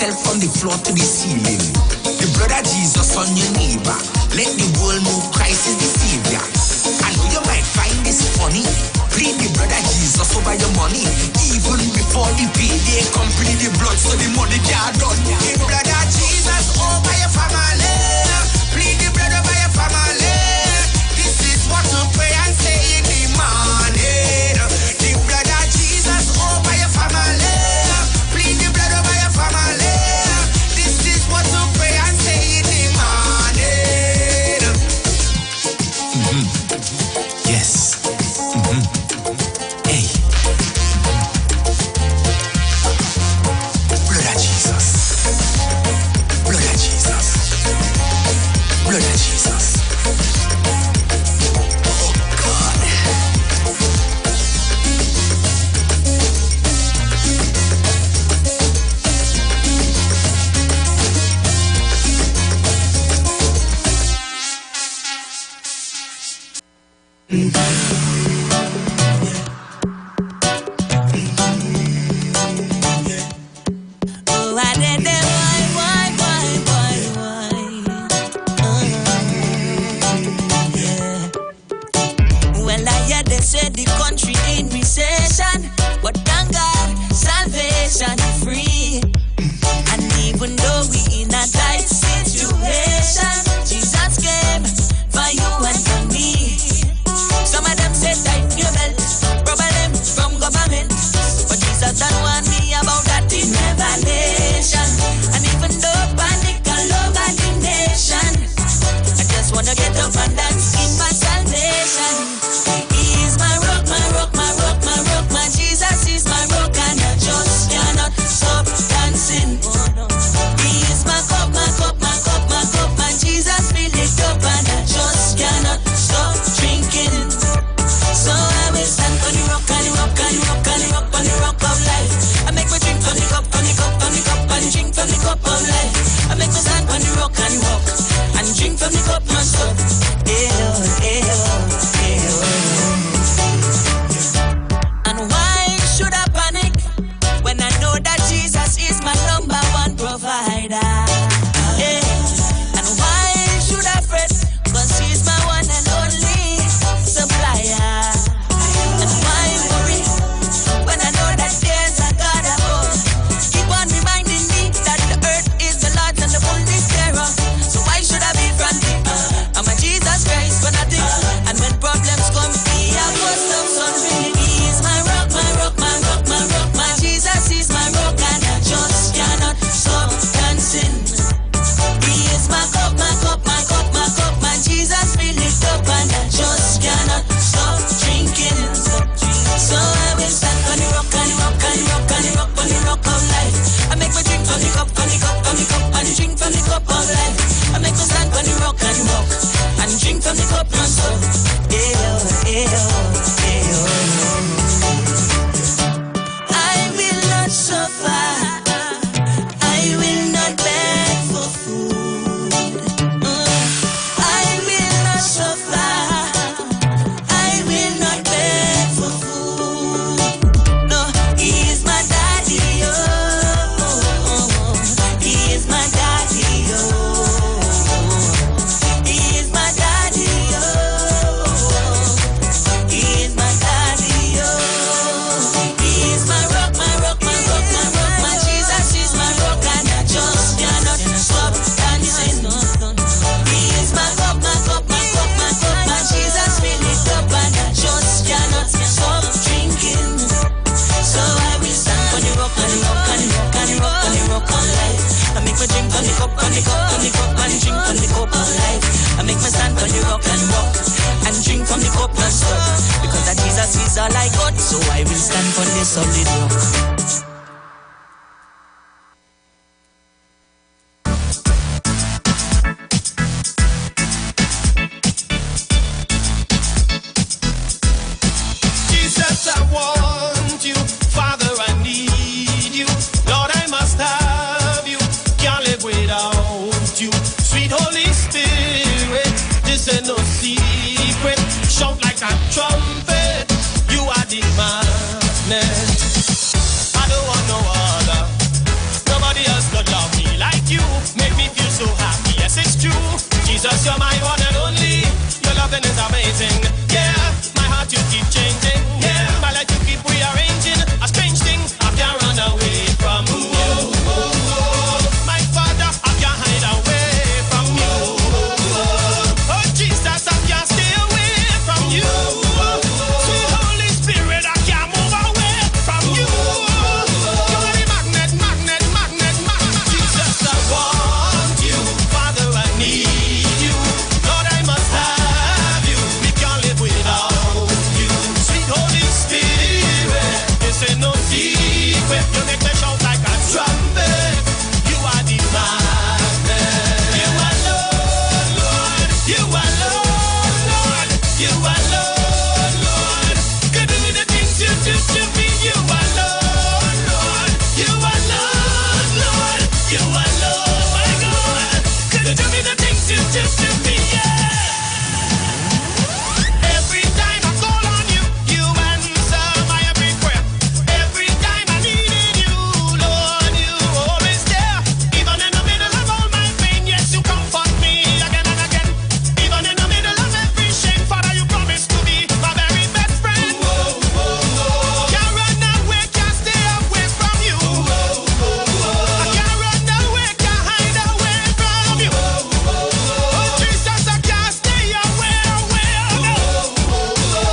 yourself from the floor to the ceiling. The blood of Jesus on your neighbor. Let the world know Christ is the Savior. I know you might find this funny. Plead the blood of Jesus over your money. Even before the payday, complete the blood so the money can't done. The blood of Jesus over your family. Plead the blood over your family. This is what to pray and say in the morning. The blood of Jesus over your family. Plead the blood over your family. This is what to pray and say in the morning. Yes. Hey. Blood of Jesus. Blood of Jesus. Blood of Jesus. Oh God. Oh, I did that. Well, I hear they say the country in recession, but thank God, salvation free. And even though we in a tight situation, Jesus came for you and for me. Some of them say tight new belt, problem from government, but Jesus don't want me about that in revelation. And even though panic all over the nation, I just wanna get up and dance in my salvation. He is my rock, my rock, my rock, my rock, my Jesus is my rock, and I just cannot stop dancing. He is my cup, my cup, my cup, my cup, my Jesus fill it up, and I just cannot stop drinking. So I will stand on the rock, and the rock, and the rock, and the rock, on the rock of life. I make me drink from the cup, from the cup, from the cup, and drink from the cup of life. I make me stand on the rock, and drink from the cup myself. And why should I panic when I know that Jesus is my number one provider? Yeah. And why should I fret? 'Cause he's my one and only supplier. And why worry when I know that there's a God above? Keep on reminding me that the earth is the Lord's and the fullness thereof. So why should I be frantic? I'm a Jesus Christ fanatic. And when problems come, he has some sunshine. He is my rock, my rock, my rock, my rock. My Jesus is my rock, and I just cannot stop dancing. He is my cup, my cup, my cup, my cup. My Jesus fill it up, and I just cannot stop drinking. So I will stand on the rock, and the rock, and the rock, and the rock, on the rock of life. I make me drink from the cup, from the cup, from the cup, and drink from the cup of life. I make me stand on the rock, and drink from the cup myself. I will not suffer. I will not beg for food. I will not suffer. I will not beg for food. No, he is my daddy, oh. He is my daddy, oh. He is my daddy, oh. He is my daddy, oh. He is my rock, my rock, my rock, my rock. My Jesus is my rock, and I just cannot stop dancing. He is my cup, my cup, my cup, my cup. My Jesus fill it up, and I just cannot stop drinking. So I will stand on the rock, and the rock, and the rock, and the rock, and the rock of life. I make me drink on the cup, on the cup, on the cup, and drink on the cup of life. I make me stand on the rock, and drink from the cup and stuff. Because that Jesus is all I got, so I will stand on the solid rock. Jesus, I want you. Father, I need you. Lord, I must have you. Can't live without you. Sweet Holy Spirit, this ain't no secret. Shout like a trumpet. You are the magnet. I don't want no other. Nobody else could love. Jesus, you're my one and only. Your loving is amazing. Yeah, my heart you keep changing. Yeah, my life you keep rearranging. A strange thing, I can't run away from you. My Father, I can't hide away from you. Oh Jesus, I can't stay away from you. Sweet Holy Spirit, I can't move away from you. You're the magnet, magnet, magnet, magnet. Jesus, I want you. Father, I need you. Lord, I must have you. We can't live without you. Sweet Holy Spirit, this ain't no secret. You make me shout like a trumpet. You are the magnet. You alone, Lord. You alone, Lord. You alone, Lord. Could do the things you do to me. You alone, Lord. You alone, Lord. You alone, my God. Could do me the things you do to me, yeah. Every time I call on you, you answer my every prayer. Every time I needed you, Lord, you always there. Even in the middle of all my pain, yes, you comfort me again and again. Even in the middle of every shame, Father, you promise to be my very best friend. Can't run away, can't stay away from you. I can't run away, can't hide away from you. Oh Jesus, I can't stay away, away, no.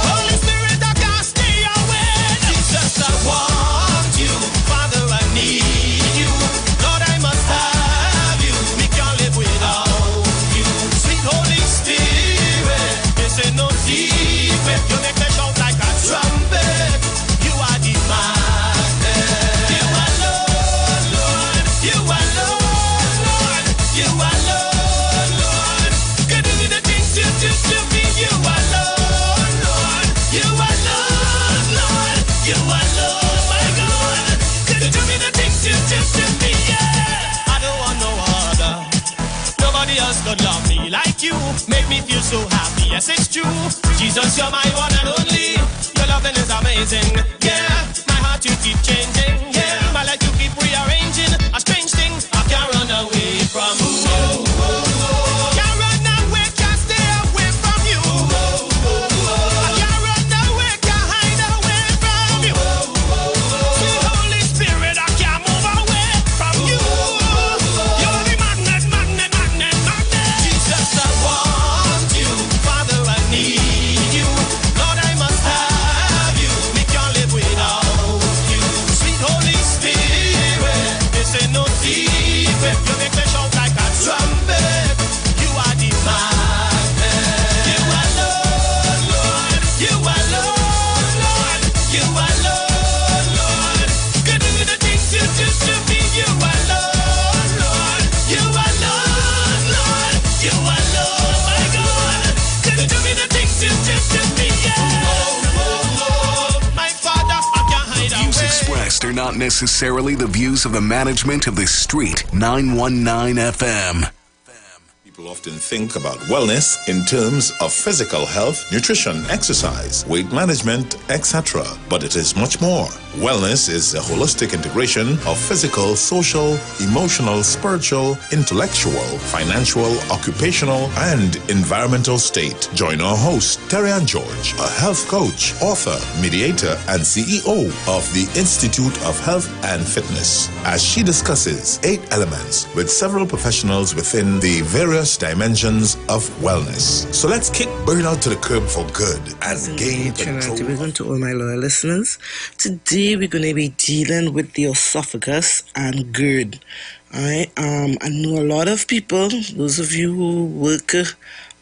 Holy Spirit, I can't stay away. Jesus, I want you. Father, I need you. Lord, I must have you. We can't live without you. Sweet Holy Spirit, this ain't no secret. You make me shout like a trumpet. You are the magnet. You alone, Lord. You alone, Lord. You alone, Lord. Could do the things you do to me. You alone, Lord. You alone, Lord. You alone, my God. Could do me the things you do to me, yeah. I don't want no other. Nobody else could love me like you. Make me feel so happy, yes, it's true. Jesus, you're my one and only. Your loving is amazing. Yeah, my heart you keep changing. Yeah, my life you keep rearranging. A strange thing, I can't run away from you. Can't run away, can't stay away from you. I can't run away, can't hide away from you. Sweet Holy Spirit, I can't move away from you. You're the magnet, magnet, magnet, magnet. Jesus, I want you. Father, I need you. Lord, I must have you. We can't live without you. Sweet Holy Spirit, this ain't no secret. You make me shout like a trumpet. You are the magnet. You alone, Lord. You alone, Lord. You alone, Lord. Could do the things you do to me. You alone, Lord. You alone, Lord. You alone, my God. Could do me the things you do to me, yeah. My Father, I can't hide Views away. expressed are not necessarily the views of the management of the Street 919 FM. People often think about wellness in terms of physical health, nutrition, exercise, weight management, etc. But it is much more. Wellness is a holistic integration of physical, social, emotional, spiritual, intellectual, financial, occupational, and environmental state. Join our host, Terian George, a health coach, author, mediator, and CEO of the Institute of Health and Fitness, as she discusses 8 elements with several professionals within the various dimensions of wellness. So let's kick burnout to the curb for good and gain control. Welcome to all my loyal listeners. Today we're going to be dealing with the esophagus and GERD. I know a lot of people, those of you who work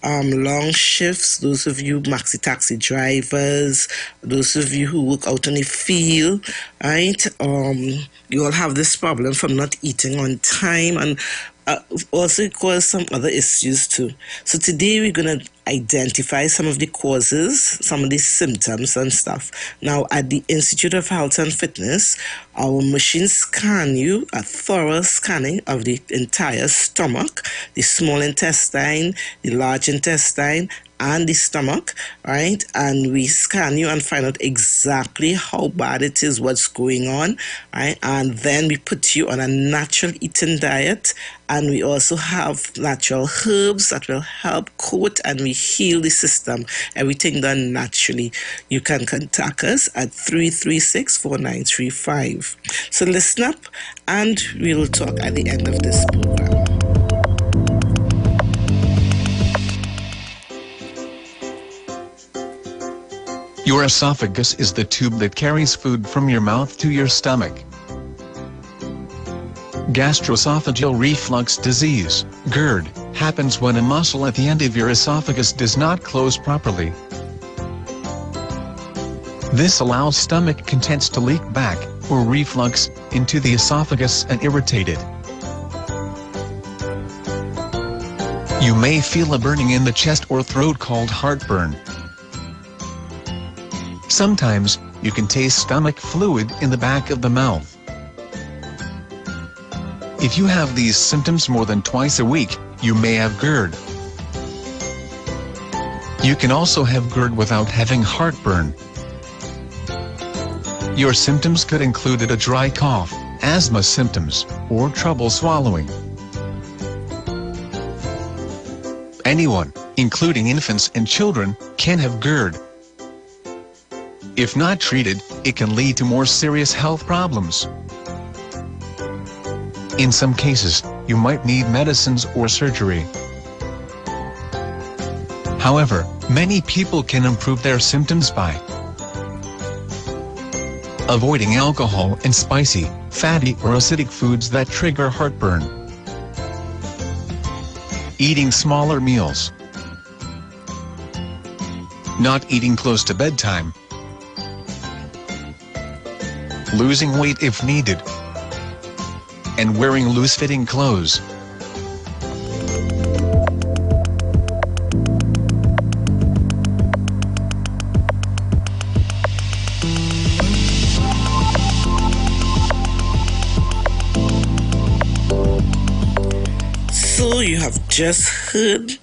long shifts, those of you maxi taxi drivers, those of you who work out in the field, right? You all have this problem from not eating on time, and also cause some other issues too. So today we're going to identify some of the causes, some of the symptoms and stuff. Now at the Institute of Health and Fitness, our machines scan you, a thorough scanning of the entire stomach, the small intestine, the large intestine, and the stomach, right? And we scan you and find out exactly how bad it is, what's going on, right? And then we put you on a natural eating diet, and we also have natural herbs that will help coat and we heal the system. Everything done naturally. You can contact us at 336-4935. So listen up, and we'll talk at the end of this program. Your esophagus is the tube that carries food from your mouth to your stomach. Gastroesophageal reflux disease, GERD, happens when a muscle at the end of your esophagus does not close properly. This allows stomach contents to leak back, or reflux, into the esophagus and irritate it. You may feel a burning in the chest or throat called heartburn. Sometimes, you can taste stomach fluid in the back of the mouth. If you have these symptoms more than twice a week, you may have GERD. You can also have GERD without having heartburn. Your symptoms could include a dry cough, asthma symptoms, or trouble swallowing. Anyone, including infants and children, can have GERD. If not treated, it can lead to more serious health problems. In some cases, you might need medicines or surgery. However, many people can improve their symptoms by avoiding alcohol and spicy, fatty or acidic foods that trigger heartburn. Eating smaller meals. Not eating close to bedtime. Losing weight if needed. And wearing loose-fitting clothes. So you have just heard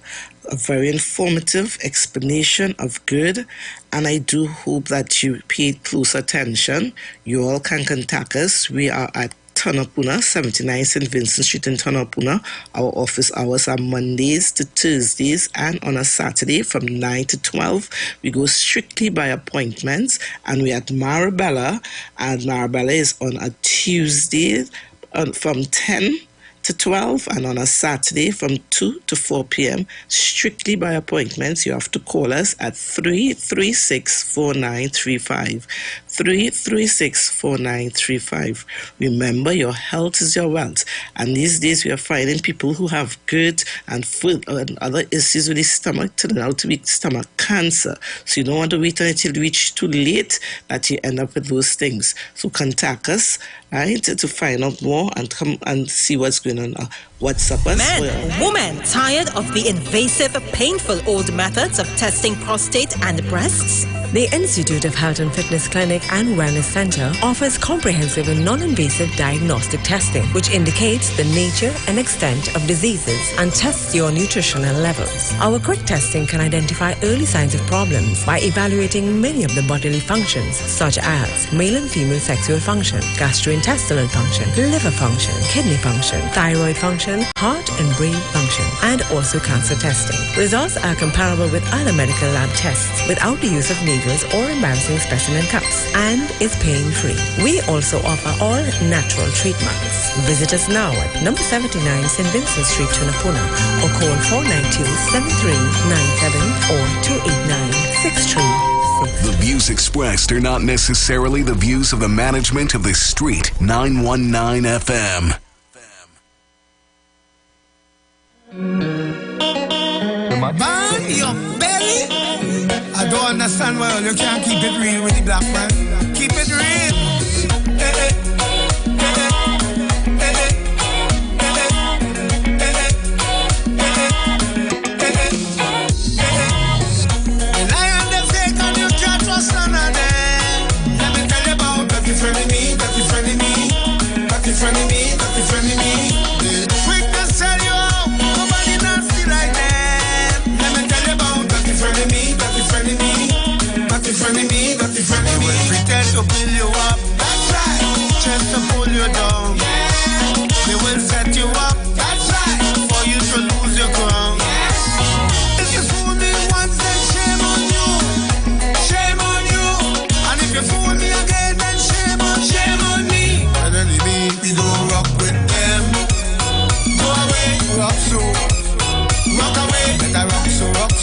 a very informative explanation of GERD, and I do hope that you paid close attention. You all can contact us. We are at Tonopuna, 79 St. Vincent Street in Tonopuna. Our office hours are Mondays to Thursdays, and on a Saturday from 9 to 12. We go strictly by appointments, and we're at Marabella, and Marabella is on a Tuesday from 10 to 12, and on a Saturday from 2 to 4 p.m. strictly by appointments. You have to call us at 336-4935. 336-4935. Remember, your health is your wealth, and these days we are finding people who have GERD and food and other issues with the stomach turning out to be stomach cancer. So you don't want to wait until you reach too late that you end up with those things. So contact us, right, to find out more and come and see what's going on. WhatsApp us. Men, women, tired of the invasive, painful old methods of testing prostate and breasts? The Institute of Health and Fitness Clinic and Wellness Center offers comprehensive and non-invasive diagnostic testing, which indicates the nature and extent of diseases and tests your nutritional levels. Our quick testing can identify early signs of problems by evaluating many of the bodily functions, such as male and female sexual function, gastrointestinal function, liver function, kidney function, thyroid function, heart and brain function, and also cancer testing. Results are comparable with other medical lab tests without the use of needles or embarrassing specimen cups, and is pain-free. We also offer all natural treatments. Visit us now at number 79 St. Vincent Street, Tunapuna, or call 492-7397 or 289-6366. The views expressed are not necessarily the views of the management of the Street 919 FM. Bang your belly. I don't understand why you can't keep it real with the black man. Keep it real. The lion they fake and you can't trust none of them. Let me tell you about Ducky friendly me, Ducky friendly me, Ducky friendly me, Ducky friendly me. Quick to tell you out, nobody nasty like them. Let me tell you about Ducky friendly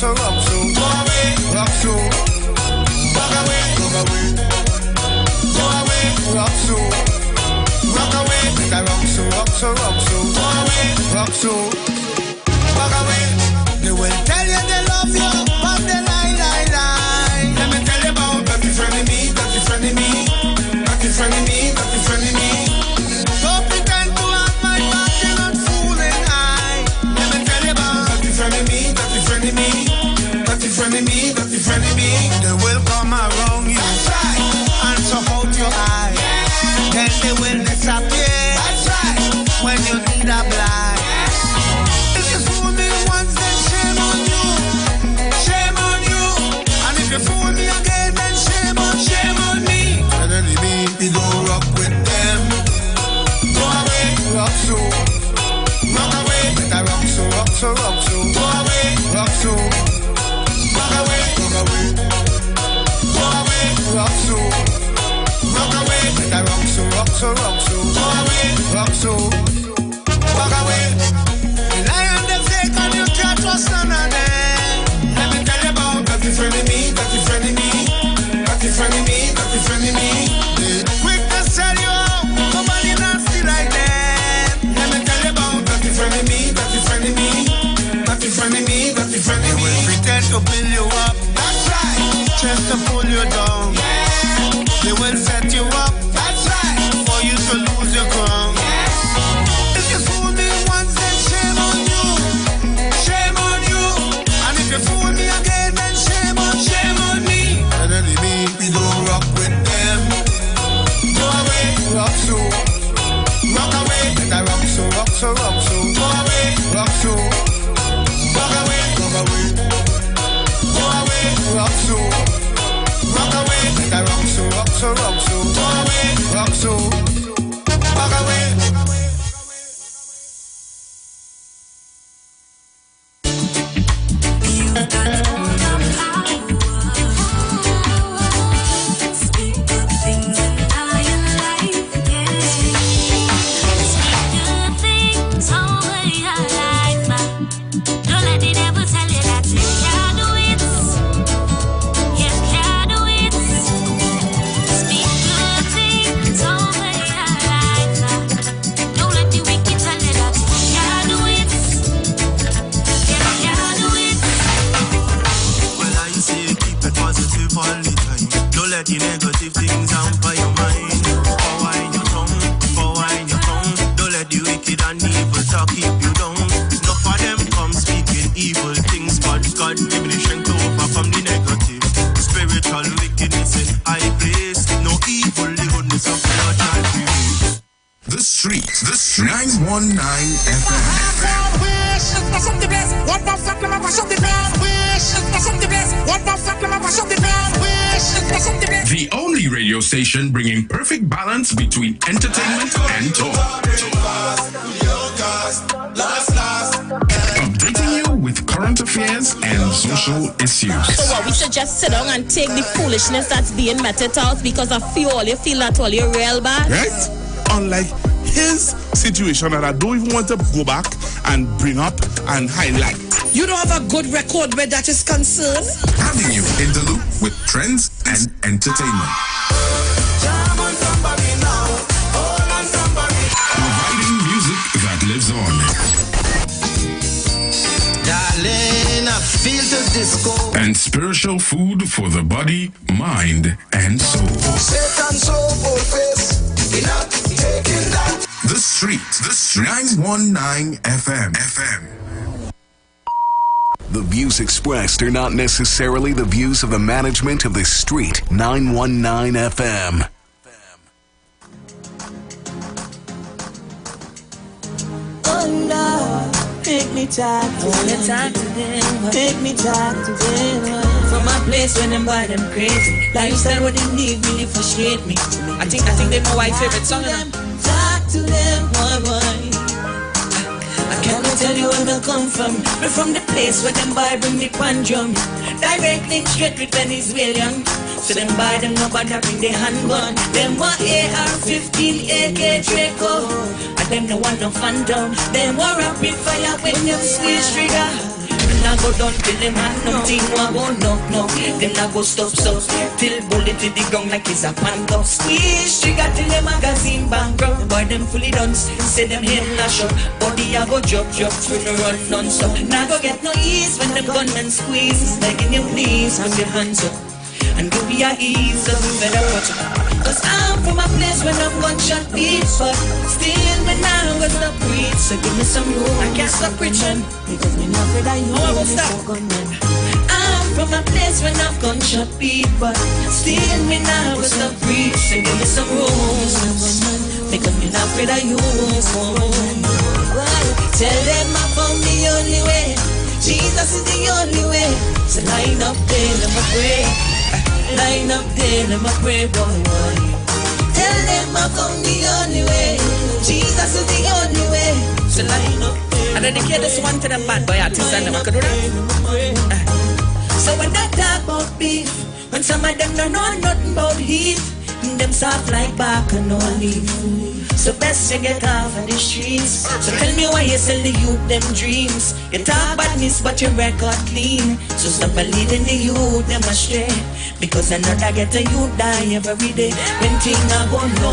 so, go away, rock so, walk away, go away, go away, rock so, rock away, make I rock so, go away, rock so, walk away. They will tell you they love you, but they lie. Let me tell you about that is friendly me, that is friendly me, that is friendly me, that is friendly me. Don't pretend to have my back, you're not fooling I. Let me tell you about that is friendly me, that is friendly me, that is friendly me, that is friendly me. They will come around you and so hold your eye. Then they will disappear when you need a blind. If you fool me once, then shame on you, shame on you. And if you fool me again, then shame on me. Suddenly we go rock with them. Go away, rock so, rock away. Let I rock so, go away, rock so, walk away, go away, go away, rock so, rock away. Let I rock so, go away, rock so, walk away. The lion they fake and you can't trust none of them. Let me tell you about that is friendly me, that is friendly me, that is friendly me, that is friendly me. Quick to sell you out, nobody nasty like them. Let me tell you about that is friendly me, that is friendly me, that is friendly me, that is friendly me. They will pretend to build you up, that's right, just to pull you down. They will set you up, that's right, for you to lose your crown. If you fool me once, then shame on you, shame on you. And if you fool me again, then shame on me. Suddenly we go rock with them. Go away, rock so, rock away. Let I rock so, go away, rock so, walk away, go away, go away, rock so, rock away. Let I rock so, go away, rock so, walk away. The negative things hamper your mind. Forwine your tongue. Don't let the wicked and evil talk keep you down. Enough of them come speaking evil things, but God give me the strength to overcome the negative. Spiritual wickedness in high place. No evil, the goodness of God shall be. The Street 919 FM. What the fuck am I pass up the bell? Wish it was something best. What the fuck am I pass up the bell? Wish it was something best. The only radio station bringing perfect balance between entertainment and talk. Updating you with current affairs and social issues. So what, we should just sit down and take the foolishness that's being meted out because of fuel. You feel that all you're real bad? Right? Unlike his situation that I don't even want to go back and bring up and highlight. You don't have a good record where that is concerned? Having you in the loop with trends and entertainment. Providing music that lives on. Darling, I feel the disco. And spiritual food for the body, mind, and soul. Satan soul face. Enough taking that. The Street 919 FM. The views expressed are not necessarily the views of the management of the Street 919 FM. Oh no, take me talk to them. Take me talk to them. From a place when them buy them crazy. Lifestyle what they need really frustrate me. I think they're my wife's favorite song. Talk to them, boy. I cannot tell you where they come from. We're from the place where them buy bring the pandrum. Directly straight with Venezuelan. So them buy them nobody bring the handgun. Them want AR-15, AK Draco. And them no want no phantom. Them want rapid fire when you squeeze trigger. not go down till them hand nothing no go no. Them not go stop till bullet to the ground like it's a pan dog. Squeeze trigger till the magazine bankrupt. Boy them fully done, say them head lash up. Body a go drop through the run non-stop. Now go get no ease when the gunmen squeeze. Begging you please, have your hands up. And give me a ease, so we better watch it. Cause I'm from a place where I'm gunshot beat. But still me now was the preach. So give me some room, I can't stop preaching. Because me not afraid I won't stop. I'm from a place where I'm gunshot beat. But still me now was the preach. So give me some room. Because me not afraid I won't stop. Tell them I found the only way. Jesus is the only way. So line up there, let me pray. Line up there, let me pray, boy. Tell them I found the only way. Jesus is the only way. So line up there. I dedicate this one to them bad boy artists and them I could do that. So when they talk about beef, when some of them don't know nothing about heat, them soft like bark and no leaf. So best you get off of the streets. So tell me why you sell the youth them dreams. You talk badness but your record clean. So stop leading the youth them astray. Because another get a youth die every day. When things are going no,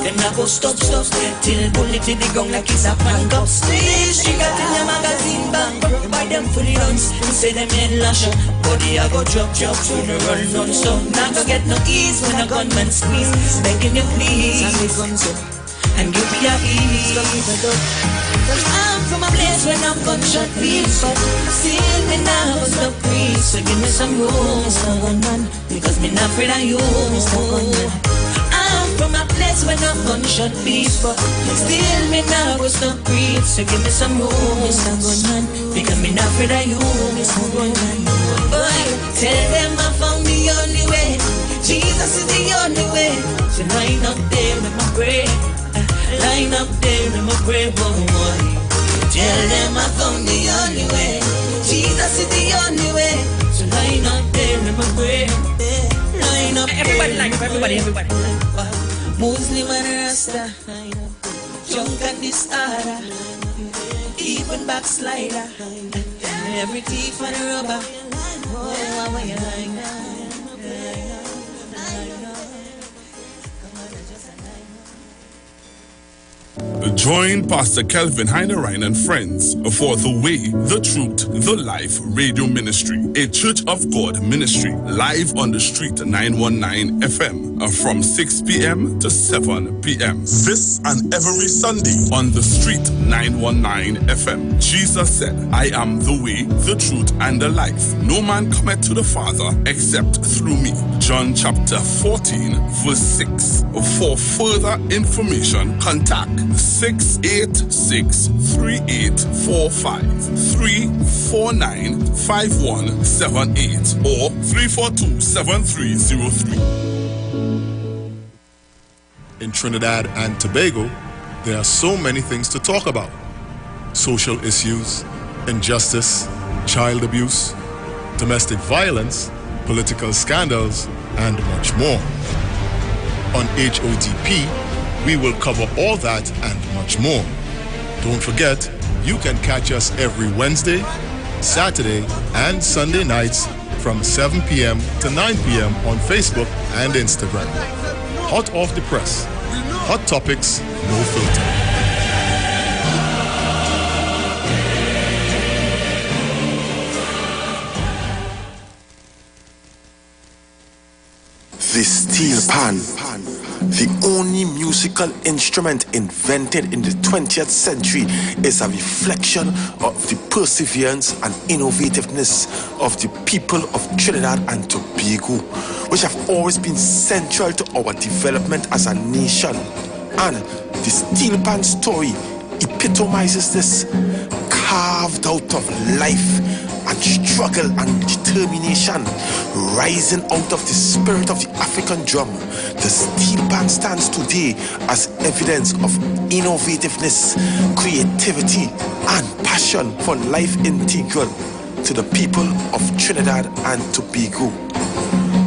them not go stop. Till bullet to the ground like it's a pan cup. Please, she got in the magazine bang. Buy them fully runs, say them in lash up. Body I go drop through the run non. So not go get no ease when a gunman squeeze. Begging you please, and it comes up. And give me a ease. Cause I'm from a place where I'm gunshot beats. But still me now was the priest. So give me some room, Mr. Gunman. Because me not afraid of you, Mr. Gunman. I'm from a place where I'm gunshot beats. But still me now was the priest. So give me some room, Mr. Gunman. Because me not afraid of you, Mr. Gunman. Boy, tell them I found the only way. Jesus is the only way. So line up there with my prayer. Line up there with my prayer, boy. Tell them I found the only way. Jesus is the only way. So line up there with my prayer. Line up everybody there. Line up, everybody. Muslim and Rasta. Junk and distarter. Even backslider. Every thief and robber. Why you lying now? Join Pastor Kelvin Heinerine and friends for The Way, The Truth, The Life Radio Ministry, a Church of God ministry, live on the street 919 FM from 6 p.m. to 7 p.m. This and every Sunday on the street 919 FM. Jesus said, I am the way, the truth, and the life. No man cometh to the Father except through me. John chapter 14, verse 6. For further information, contact 686-3845-349-5178 or 342-7303. In Trinidad and Tobago, there are so many things to talk about. Social issues, injustice, child abuse, domestic violence, political scandals, and much more. On HOTP, we will cover all that and much more. Don't forget, you can catch us every Wednesday, Saturday, and Sunday nights from 7 p.m. to 9 p.m. on Facebook and Instagram. Hot off the press. Hot topics, no filter. The steel pan, the only musical instrument invented in the 20th century, is a reflection of the perseverance and innovativeness of the people of Trinidad and Tobago, which have always been central to our development as a nation. And the steel pan story epitomizes this, carved out of life and struggle and determination, rising out of the spirit of the African drum. The steel pan stands today as evidence of innovativeness, creativity, and passion for life integral to the people of Trinidad and Tobago.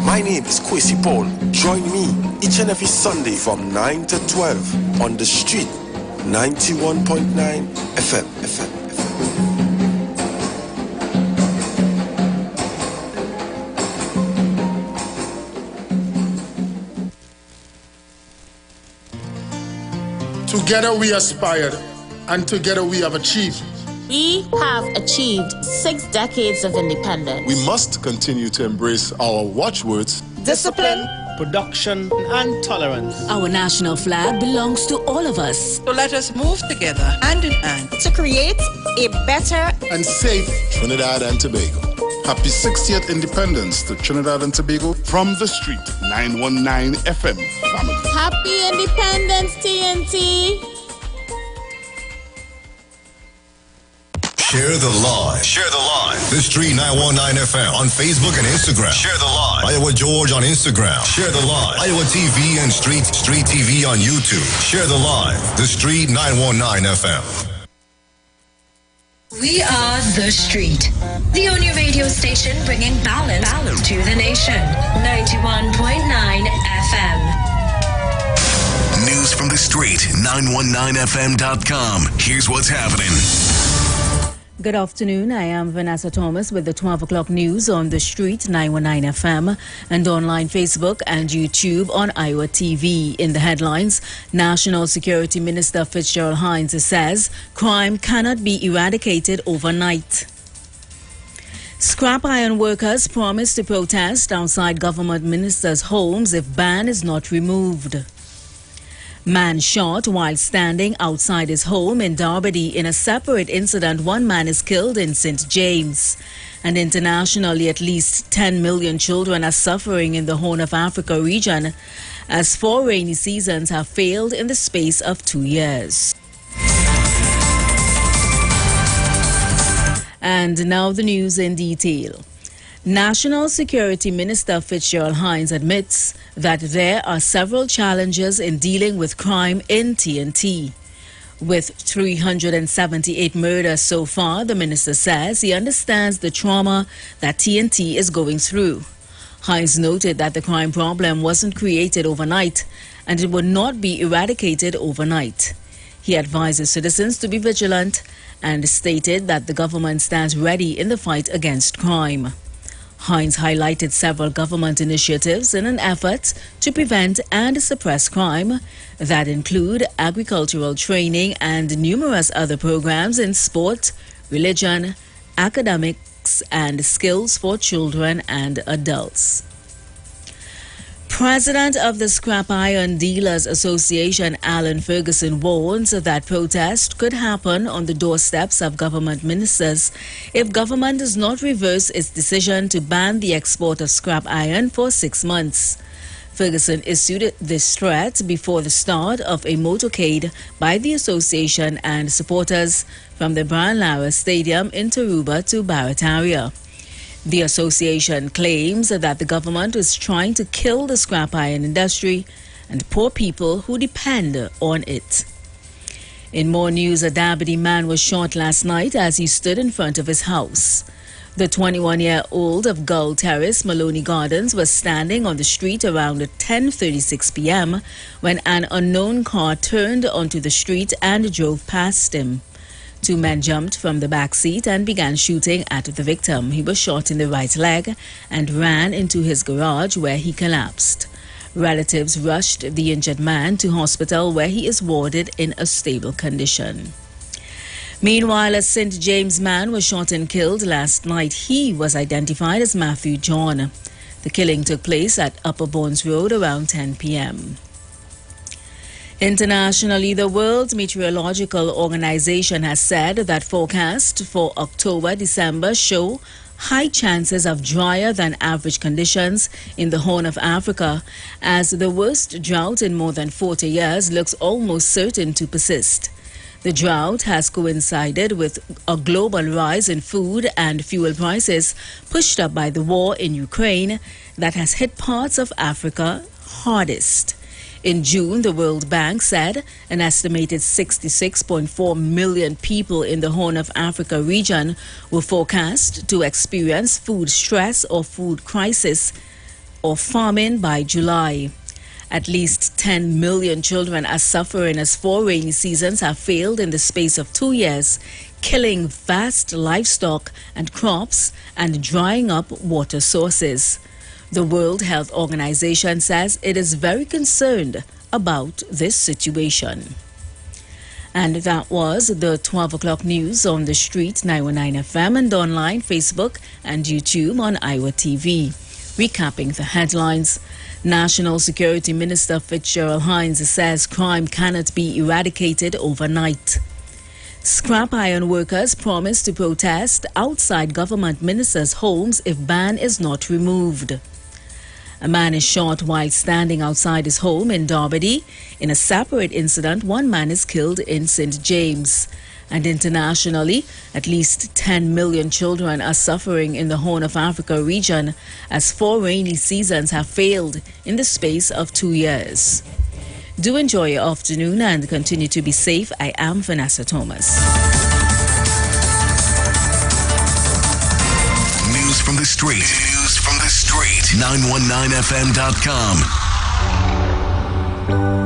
My name is Kwesi Paul. Join me each and every Sunday from 9 to 12 on the street 91.9 FM. Together we aspired, and together we have achieved. We have achieved 6 decades of independence. We must continue to embrace our watchwords: discipline, production, and tolerance. Our national flag belongs to all of us. So let us move together, hand in hand, to create a better and safe Trinidad and Tobago. Happy 60th Independence to Trinidad and Tobago from the street, 919 FM family. Happy Independence, TNT. Share the live. Share the live. The Street 919 FM on Facebook and Instagram. Share the live. Iowa George on Instagram. Share the live. Iowa TV and Street TV on YouTube. Share the live. The Street 919 FM. We are The Street, the only radio station bringing balance to the nation. 91.9 FM. News from the street, 919fm.com. Here's what's happening. Good afternoon. I am Vanessa Thomas with the 12 o'clock news on the street, 919 FM, and online Facebook and YouTube on Iowa TV. In the headlines, National Security Minister Fitzgerald Hines says crime cannot be eradicated overnight. Scrap iron workers promise to protest outside government ministers' homes if ban is not removed. Man shot while standing outside his home in Darby. In a separate incident, one man is killed in St. James. And internationally, at least 10 million children are suffering in the Horn of Africa region as 4 rainy seasons have failed in the space of 2 years. And now the news in detail. National Security Minister Fitzgerald Hines admits that there are several challenges in dealing with crime in TNT. With 378 murders so far, the minister says he understands the trauma that TNT is going through. Hines noted that the crime problem wasn't created overnight and it would not be eradicated overnight. He advises citizens to be vigilant and stated that the government stands ready in the fight against crime. Hines highlighted several government initiatives in an effort to prevent and suppress crime that include agricultural training and numerous other programs in sport, religion, academics, and skills for children and adults. President of the Scrap Iron Dealers Association, Alan Ferguson, warns that protest could happen on the doorsteps of government ministers if government does not reverse its decision to ban the export of scrap iron for 6 months. Ferguson issued this threat before the start of a motorcade by the association and supporters from the Brian Lara Stadium in Taruba to Barataria. The association claims that the government is trying to kill the scrap iron industry and poor people who depend on it. In more news, a Dabity man was shot last night as he stood in front of his house. The 21-year-old of Gull Terrace, Maloney Gardens, was standing on the street around 10:36 p.m. when an unknown car turned onto the street and drove past him. 2 men jumped from the back seat and began shooting at the victim. He was shot in the right leg and ran into his garage where he collapsed. Relatives rushed the injured man to hospital where he is warded in a stable condition. Meanwhile, a St. James man was shot and killed last night. He was identified as Matthew John. The killing took place at Upper Bournes Road around 10 p.m. Internationally, the World Meteorological Organization has said that forecasts for October-December show high chances of drier than average conditions in the Horn of Africa, as the worst drought in more than 40 years looks almost certain to persist. The drought has coincided with a global rise in food and fuel prices pushed up by the war in Ukraine that has hit parts of Africa hardest. In June, the World Bank said an estimated 66.4 million people in the Horn of Africa region were forecast to experience food stress or food crisis or famine by July. At least 10 million children are suffering as 4 rainy seasons have failed in the space of 2 years, killing vast livestock and crops and drying up water sources. The World Health Organization says it is very concerned about this situation. And that was the 12 o'clock news on the street, 919 FM, and online, Facebook, and YouTube on Iwer TV. Recapping the headlines. National Security Minister Fitzgerald Hines says crime cannot be eradicated overnight. Scrap iron workers promise to protest outside government ministers' homes if ban is not removed. A man is shot while standing outside his home in Derby. In a separate incident, one man is killed in St. James. And internationally, at least 10 million children are suffering in the Horn of Africa region as 4 rainy seasons have failed in the space of 2 years. Do enjoy your afternoon and continue to be safe. I am Vanessa Thomas. News from the street. News from the street. 919fm.com.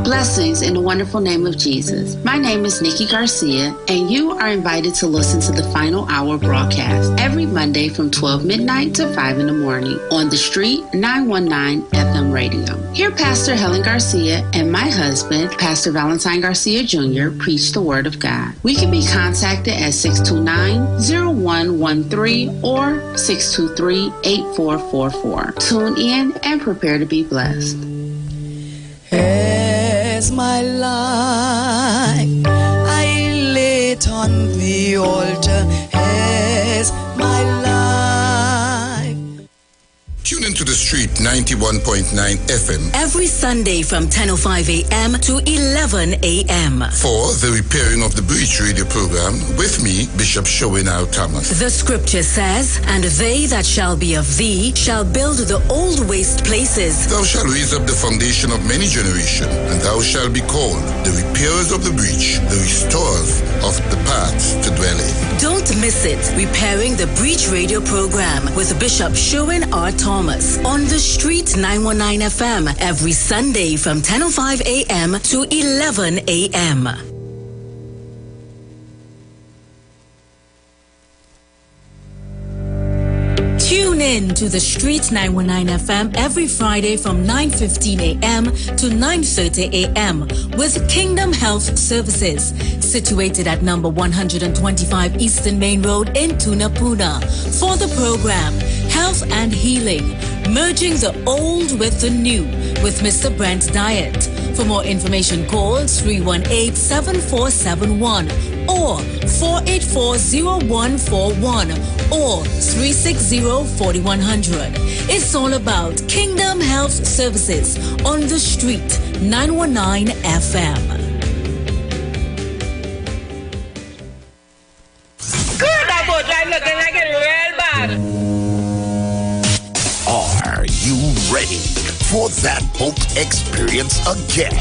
Blessings in the wonderful name of Jesus. My name is Nikki Garcia, and you are invited to listen to the Final Hour broadcast every Monday from 12 midnight to 5 in the morning on the street 919 FM radio. Here, Pastor Helen Garcia and my husband, Pastor Valentine Garcia Jr., preach the Word of God. We can be contacted at 629-0113 or 623-8444. Tune in and prepare to be blessed. As my life I lay it on the altar, as my life. Tune into the street 91.9 FM every Sunday from 10:05 a.m. to 11 a.m. for the Repairing of the Breach radio program with me, Bishop Showinau Thomas. The scripture says, and they that shall be of thee shall build the old waste places. Thou shalt raise up the foundation of many generations, and thou shalt be called the repairers of the breach, the restorers of the paths to dwell in. Don't miss it. Repairing the Breach radio program with Bishop Sherwin R. Thomas on the street 919 FM every Sunday from 10:05 a.m. to 11 a.m. Tune in to the Street 919 FM every Friday from 9:15 a.m. to 9:30 a.m. with Kingdom Health Services, situated at number 125 Eastern Main Road in Tunapuna. For the program, Health and Healing, merging the old with the new with Mr. Brent Diet. For more information, call 318-7471 or 484-0141 or 360-4100. It's all about Kingdom Health Services on the street 919 FM. Good, that boat ride looking like it real bad. Are you ready for that boat experience again?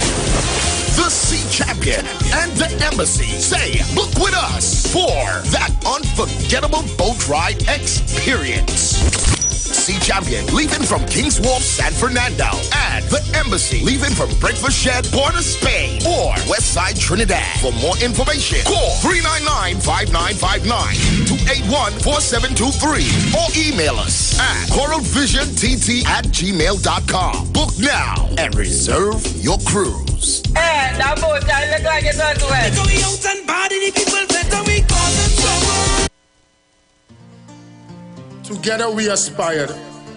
The Sea Champion and the Embassy say, book with us for that unforgettable boat ride experience. Sea Champion leaving from King's Wharf, San Fernando, and the Embassy leaving from Breakfast Shed, Port of Spain, or Westside Trinidad. For more information, call 399-5959, 281-4723, or email us at coralvisiontT@gmail.com. Book now and reserve your cruise. Hey, that boat I look like it does well. Going out and body, the people better we call them trouble. Together we aspired,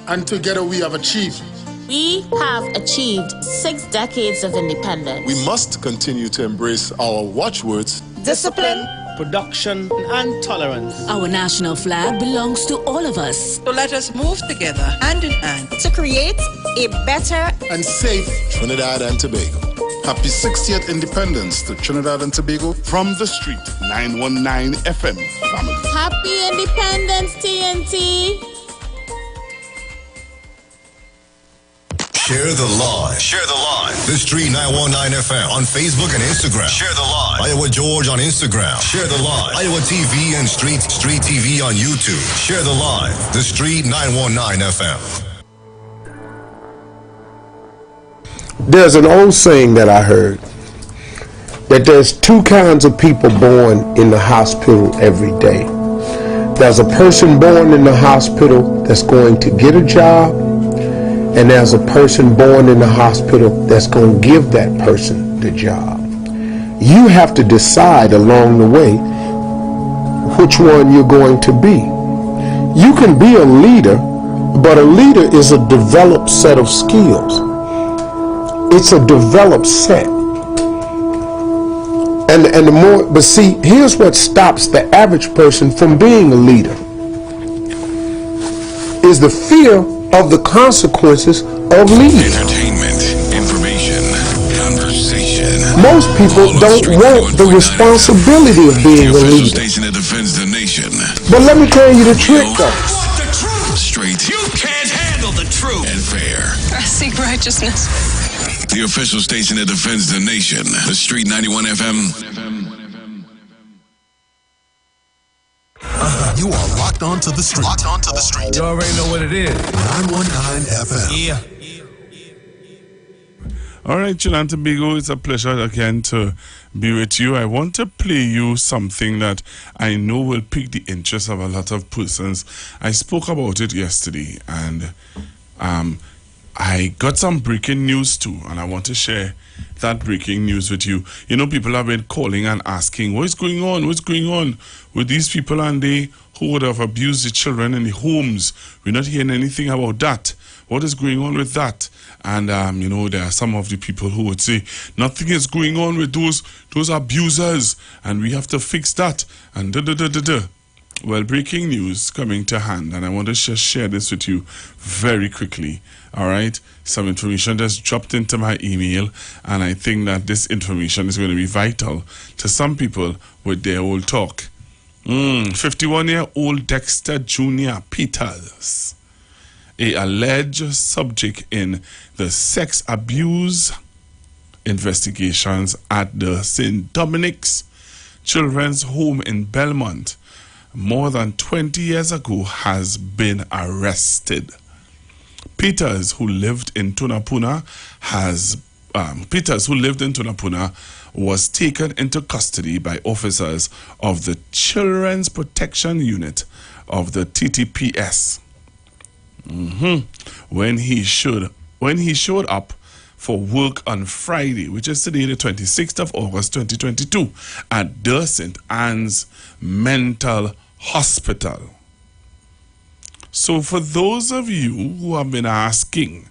and together we have achieved. We have achieved 6 decades of independence. We must continue to embrace our watchwords: discipline, production, and tolerance. Our national flag belongs to all of us. So let us move together, hand in hand, to create a better and safe Trinidad and Tobago. Happy 60th Independence to Trinidad and Tobago from the street 919 FM family. Happy Independence, TNT. Share the live. Share the live. The Street 919 FM on Facebook and Instagram. Share the live. Iowa George on Instagram. Share the live. Iowa TV and Street TV on YouTube. Share the live. The Street 919 FM. There's an old saying that I heard, that there's 2 kinds of people born in the hospital every day. There's a person born in the hospital that's going to get a job, and there's a person born in the hospital that's going to give that person the job. You have to decide along the way which one you're going to be. You can be a leader, but a leader is a developed set of skills. It's a developed set. And the more, but see, here's what stops the average person from being a leader is the fear of the consequences of leading. Entertainment, information, conversation. Most people don't want the responsibility of being a leader. Station that defends the nation. But let me tell you the trick though. Straight. You can't handle the truth. And fair. I seek righteousness. The official station that defends the nation. The Street 91 FM. You are locked onto the street. Locked onto the street. You already know what it is. 919 FM. Yeah. All right, Trinidad and Tobago, it's a pleasure again to be with you. I want to play you something that I know will pique the interest of a lot of persons. I spoke about it yesterday, and I got some breaking news too, and I want to share that breaking news with you. You know, people have been calling and asking, what's going on? What's going on with these people and they who would have abused the children in the homes? We're not hearing anything about that. What is going on with that? And, you know, there are some of the people who would say, nothing is going on with those abusers, and we have to fix that, and da-da-da-da-da. Well, breaking news coming to hand, and I want to just share this with you very quickly. All right, some information just dropped into my email, and I think that this information is going to be vital to some people with their old talk. 51-year-old Dexter Jr. Peters, a alleged subject in the sex abuse investigations at the St. Dominic's Children's Home in Belmont more than 20 years ago, has been arrested. Peters, who lived in Tunapuna, was taken into custody by officers of the Children's Protection Unit of the TTPS. When he showed up for work on Friday, which is today, the 26th of August, 2022, at the St. Anne's Mental Hospital. So for those of you who have been asking,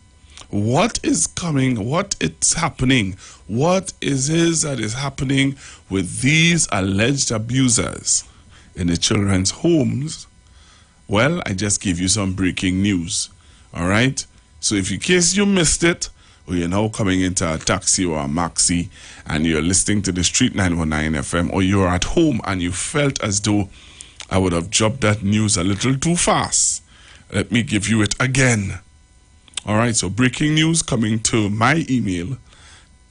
what is coming, what is happening, what is that is happening with these alleged abusers in the children's homes? Well, I just gave you some breaking news. All right? So if in case you missed it, or you're now coming into a taxi or a maxi and you're listening to the Street 919 FM, or you're at home and you felt as though I would have dropped that news a little too fast, let me give you it again. All right, so breaking news coming to my email.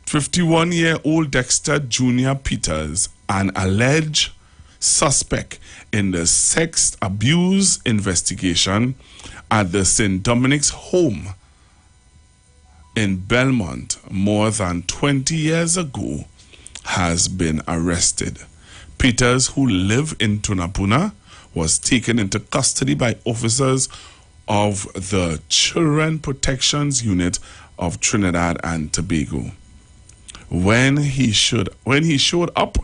51-year-old Dexter Jr. Peters, an alleged suspect in the sex abuse investigation at the St. Dominic's Home in Belmont more than 20 years ago, has been arrested. Peters, who lived in Tunapuna, was taken into custody by officers of the Children Protections Unit of Trinidad and Tobago. When he showed up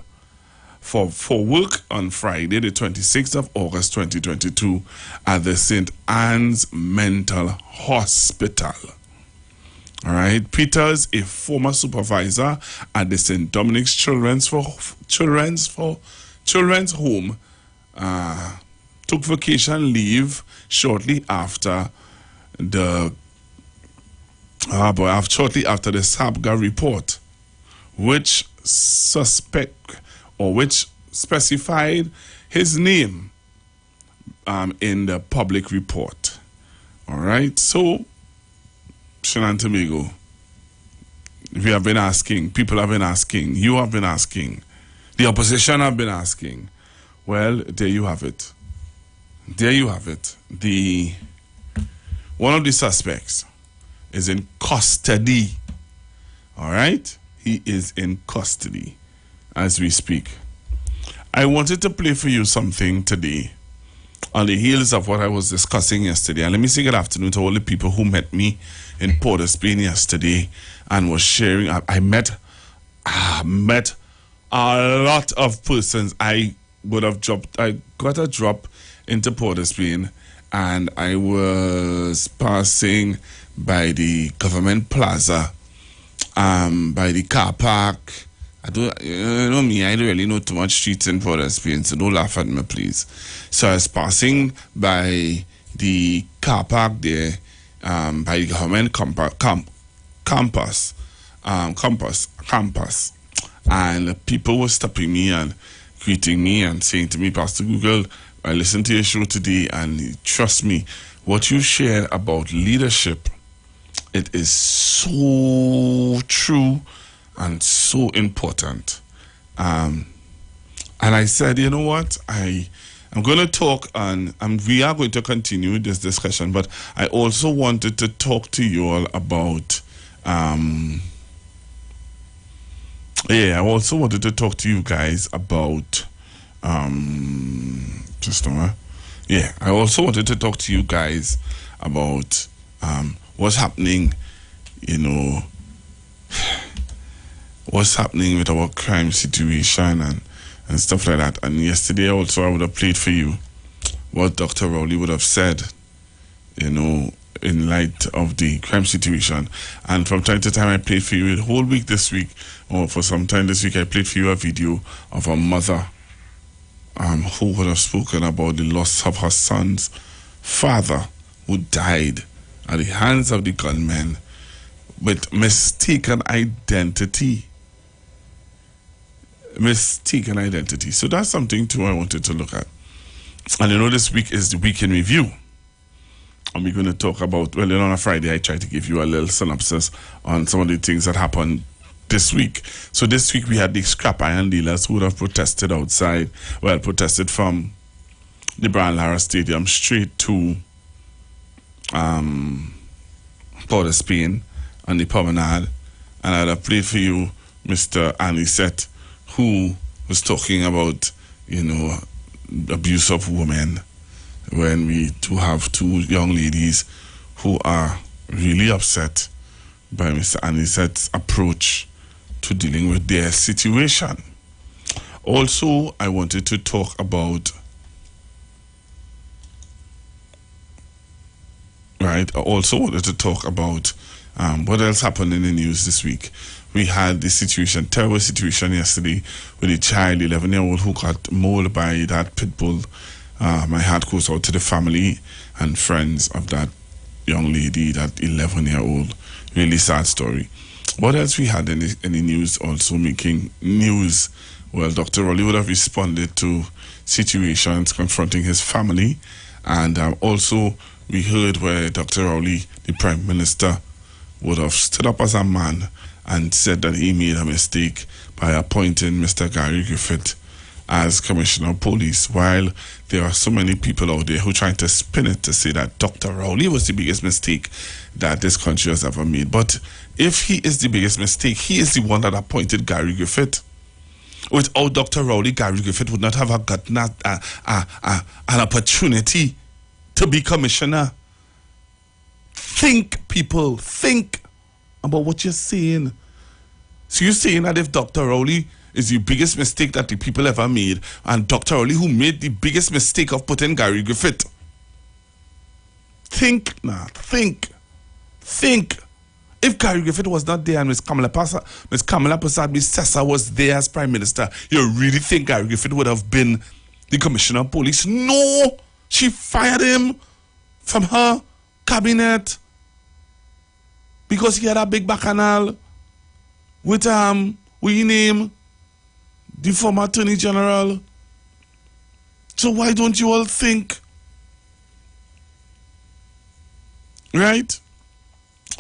for work on Friday, the 26th of August 2022, at the St. Anne's Mental Hospital. All right, Peters, a former supervisor at the St. Dominic's Children's Home, took vacation leave shortly after the SABGA report, which specified his name in the public report. All right, so Trinidad and Tobago, we have been asking, people have been asking, you have been asking, the opposition have been asking. Well, there you have it. There you have it. One of the suspects is in custody. All right? He is in custody as we speak. I wanted to play for you something today on the heels of what I was discussing yesterday. And let me say good afternoon to all the people who met me in Port of Spain yesterday and was sharing. I met a lot of persons. I got a drop into Port of Spain, and I was passing by the government plaza, by the car park. I don't really know too much streets in Port of Spain, so don't laugh at me, please. So I was passing by the car park there, by the government campus, and people were stopping me and greeting me and saying to me, Pastor Google, I listened to your show today, and trust me, what you shared about leadership, it is so true and so important. And I said, you know what, I'm going to talk, and we are going to continue this discussion, but I also wanted to talk to you all about I also wanted to talk to you guys about I also wanted to talk to you guys about what's happening, what's happening with our crime situation and stuff like that. And yesterday also I would have played for you what Dr. Rowley would have said, in light of the crime situation. And from time to time I played for you the whole week this week, or for some time this week, I played for you a video of a mother who would have spoken about the loss of her son's father, who died at the hands of the gunmen with mistaken identity. So that's something too I wanted to look at. And this week is the week in review. And we're going to talk about, on a Friday I try to give you a little synopsis on some of the things that happened this week. So this week we had the scrap iron dealers who would have protested outside, protested from the Brian Lara Stadium straight to Port of Spain and the promenade. And I'd have played for you Mr. Anisette, who was talking about, abuse of women, when we do have two young ladies who are really upset by Mr. Anisette's approach to dealing with their situation. Also, I wanted to talk about what else happened in the news this week. We had the terrible situation yesterday with a child, 11-year-old, who got mauled by that pit bull. My heart goes out to the family and friends of that young lady, that 11-year-old. Really sad story. What else we had in the news also making news? Well, Dr. Rowley would have responded to situations confronting his family. And also we heard where Dr. Rowley, the Prime Minister, would have stood up as a man and said that he made a mistake by appointing Mr. Gary Griffith as Commissioner of Police, while there are so many people out there who are trying to spin it to say that Dr. Rowley was the biggest mistake that this country has ever made. But if he is the biggest mistake, he is the one that appointed Gary Griffith. Without Dr. Rowley, Gary Griffith would not have gotten an opportunity to be commissioner. Think, people, think about what you're saying. So you're saying that if Dr. Rowley is the biggest mistake that the people ever made, and Dr. Rowley who made the biggest mistake of putting Gary Griffith. Think. If Gary Griffith was not there and Miss Kamala Prasad Bissessa was there as Prime Minister, you really think Gary Griffith would have been the Commissioner of Police? No! She fired him from her cabinet because he had a big bacchanal with we name the former Attorney General. So why don't you all think? Right?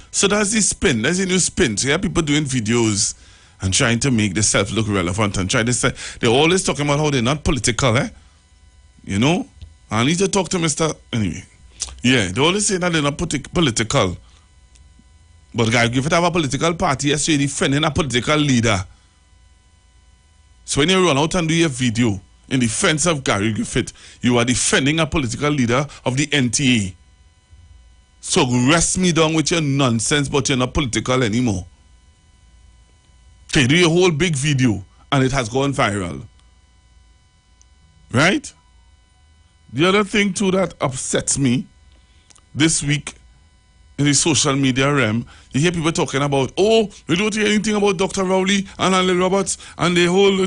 So that's the spin. That's a new spin. So you have people doing videos and trying to make themselves look relevant and trying to say, they're always talking about how they're not political, I need to talk to Mr. Anyway. Yeah, they always say that they're not political. But Gary Griffith have a political party, yes, you're defending a political leader. So when you run out and do your video in defense of Gary Griffith, you are defending a political leader of the NTA. So rest me down with your nonsense, but you're not political anymore. Okay, do your whole big video and it has gone viral. Right? The other thing too that upsets me this week in the social media realm, you hear people talking about, oh, we don't hear anything about Dr. Rowley and Anne Roberts and the whole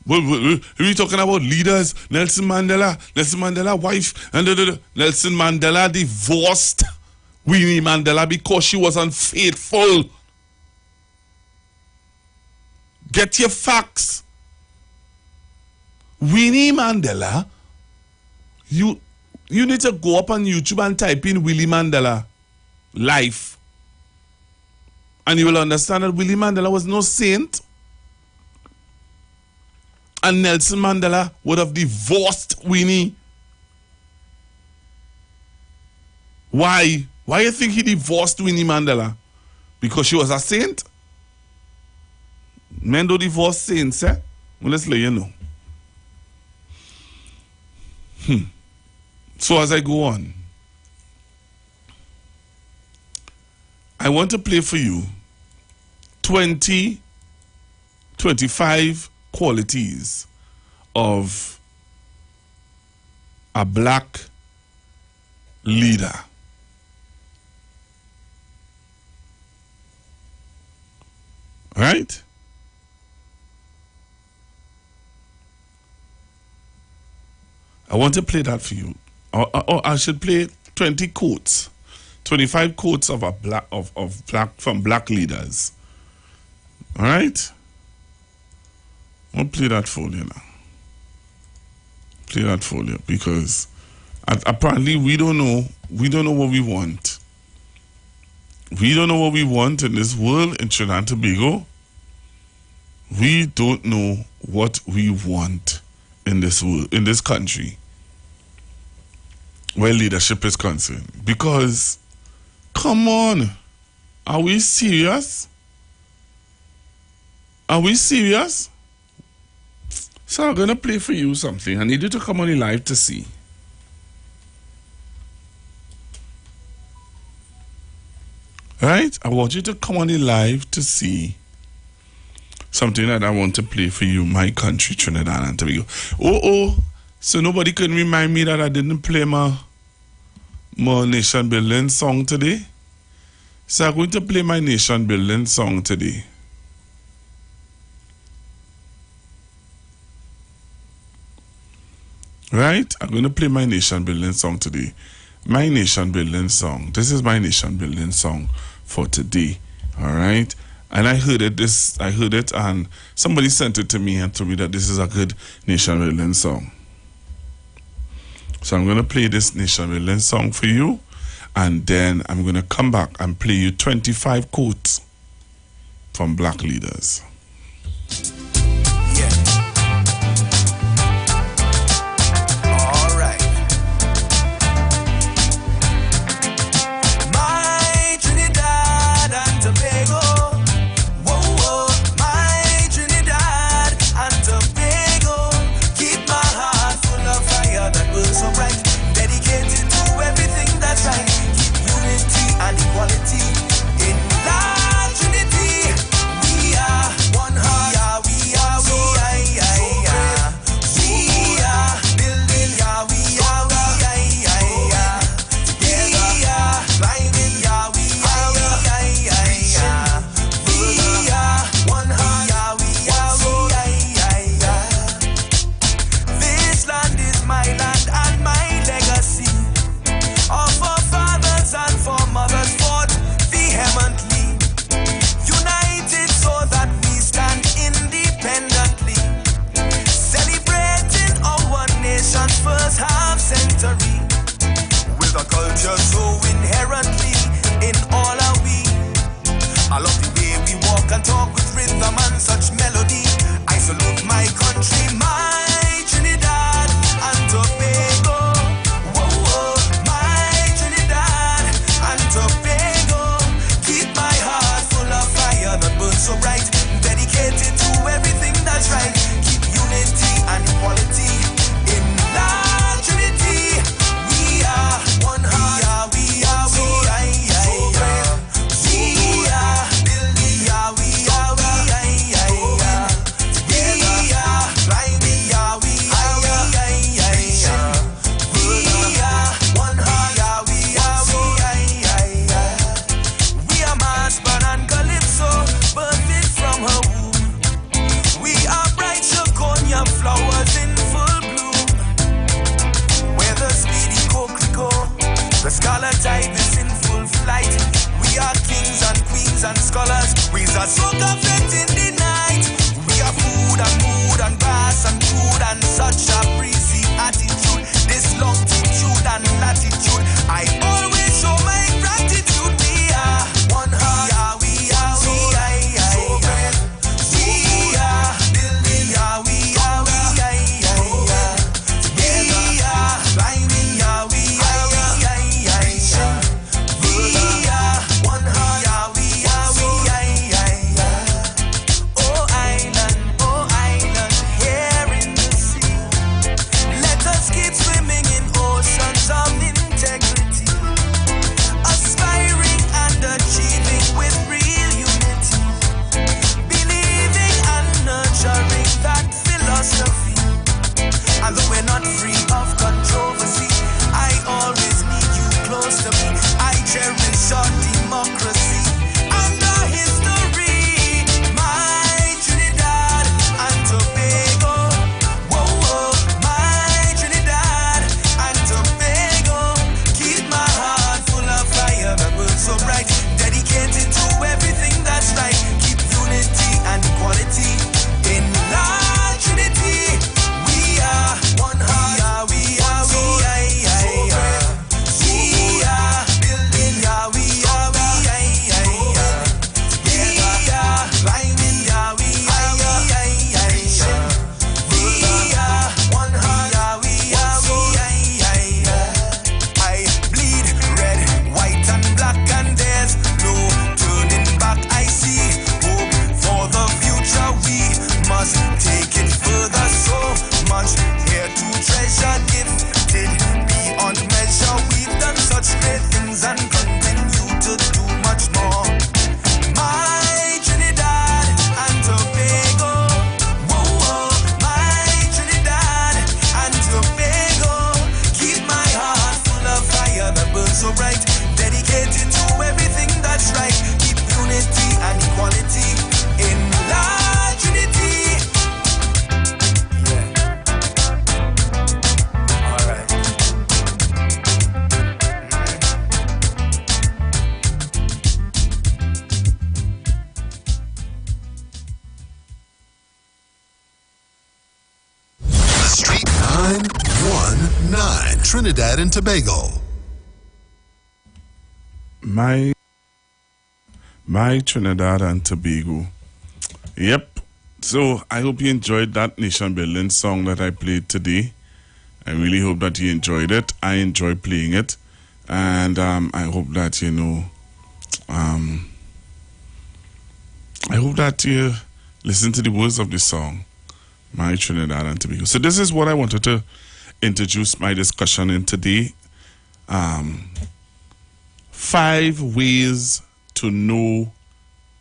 we're talking about leaders, Nelson Mandela wife, and Nelson Mandela divorced Winnie Mandela because she was unfaithful. Get your facts. Winnie Mandela, you need to go up on YouTube and type in Willie Mandela life. And you will understand that Willie Mandela was no saint. And Nelson Mandela would have divorced Winnie. Why? Why you think he divorced Winnie Mandela? Because she was a saint? Men don't divorce saints, eh? Well, let's let you know. So as I go on, I want to play for you 25 qualities of a black leader. Right? I want to play that for you. Or I should play 20 quotes, 25 quotes of black leaders. All right? I'll play that for you now. Play that for you because apparently we don't know what we want. We don't know what we want in this world in Trinidad and Tobago. We don't know what we want in this world, in this country, where leadership is concerned. Because, come on, are we serious? Are we serious? So I'm going to play for you something. I need you to come on the live to see. Right? I want you to come on the live to see something that I want to play for you, my country, Trinidad and Tobago. So nobody can remind me that I didn't play my nation building song today. So I'm going to play my nation building song today. Right? I'm going to play my nation building song today. My nation building song. This is my nation building song for today. All right? And I heard it and somebody sent it to me and told me that this is a good nation building song. So I'm going to play this nation building song for you, and then I'm going to come back and play you 25 quotes from black leaders. tide is in full flight. We are kings and queens and scholars. We are so confident in the night. We are food and mood and grass and food and such a breezy attitude. This longitude and latitude, I always show my gratitude. We are one heart. We are so great. We are building. We are one heart. Oh island, here in the sea. Let us keep swimming in oceans of integrity, aspiring and achieving with real unity, believing and nurturing that philosophy. And though we're not free of controversy, I always need you close to me. I cherish our democracy and our history. My Trinidad and Tobago, whoa, whoa. My Trinidad and Tobago, keep my heart full of fire that burns so bright, dedicated to everything that's right. Keep unity and equality in large Trinity. We are one heart. We are so great. We are building. We are climbing. We are one heart. We are so I bleed red, white and black, and there's no turning back. I see hope for the future. We must take it further. So much here to treasure, gifted beyond measure. We've done such great things and continue to do much more. My Trinidad and Tobago, whoa, whoa. My Trinidad and Tobago, keep my heart full of fire that burns so bright, dedicated to everything that's right. Keep unity and equality in large Trinity. All right. Street 919, Trinidad and Tobago. My Trinidad and Tobago. Yep. So I hope you enjoyed that nation building song that I played today. I really hope that you enjoyed it. I enjoy playing it, and I hope that I hope that you listen to the words of the song, My Trinidad and Tobago. So this is what I wanted to introduce my discussion in today. 5 ways to know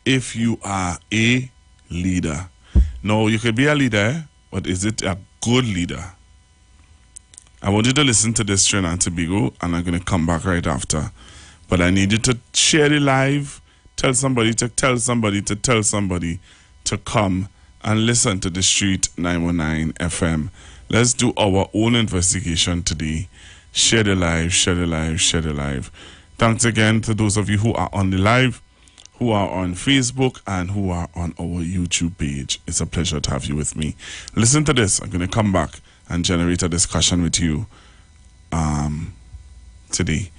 if you are a leader. Now, you could be a leader, but is it a good leader? I want you to listen to this, Trinidad and Tobago, and I'm going to come back right after. But I need you to share the live, tell somebody to tell somebody to tell somebody to come and listen to the Street 919 FM. Let's do our own investigation today. Share the live, share the live, share the live. Thanks again to those of you who are on the live, who are on Facebook, and who are on our YouTube page. It's a pleasure to have you with me. Listen to this. I'm going to come back and generate a discussion with you today.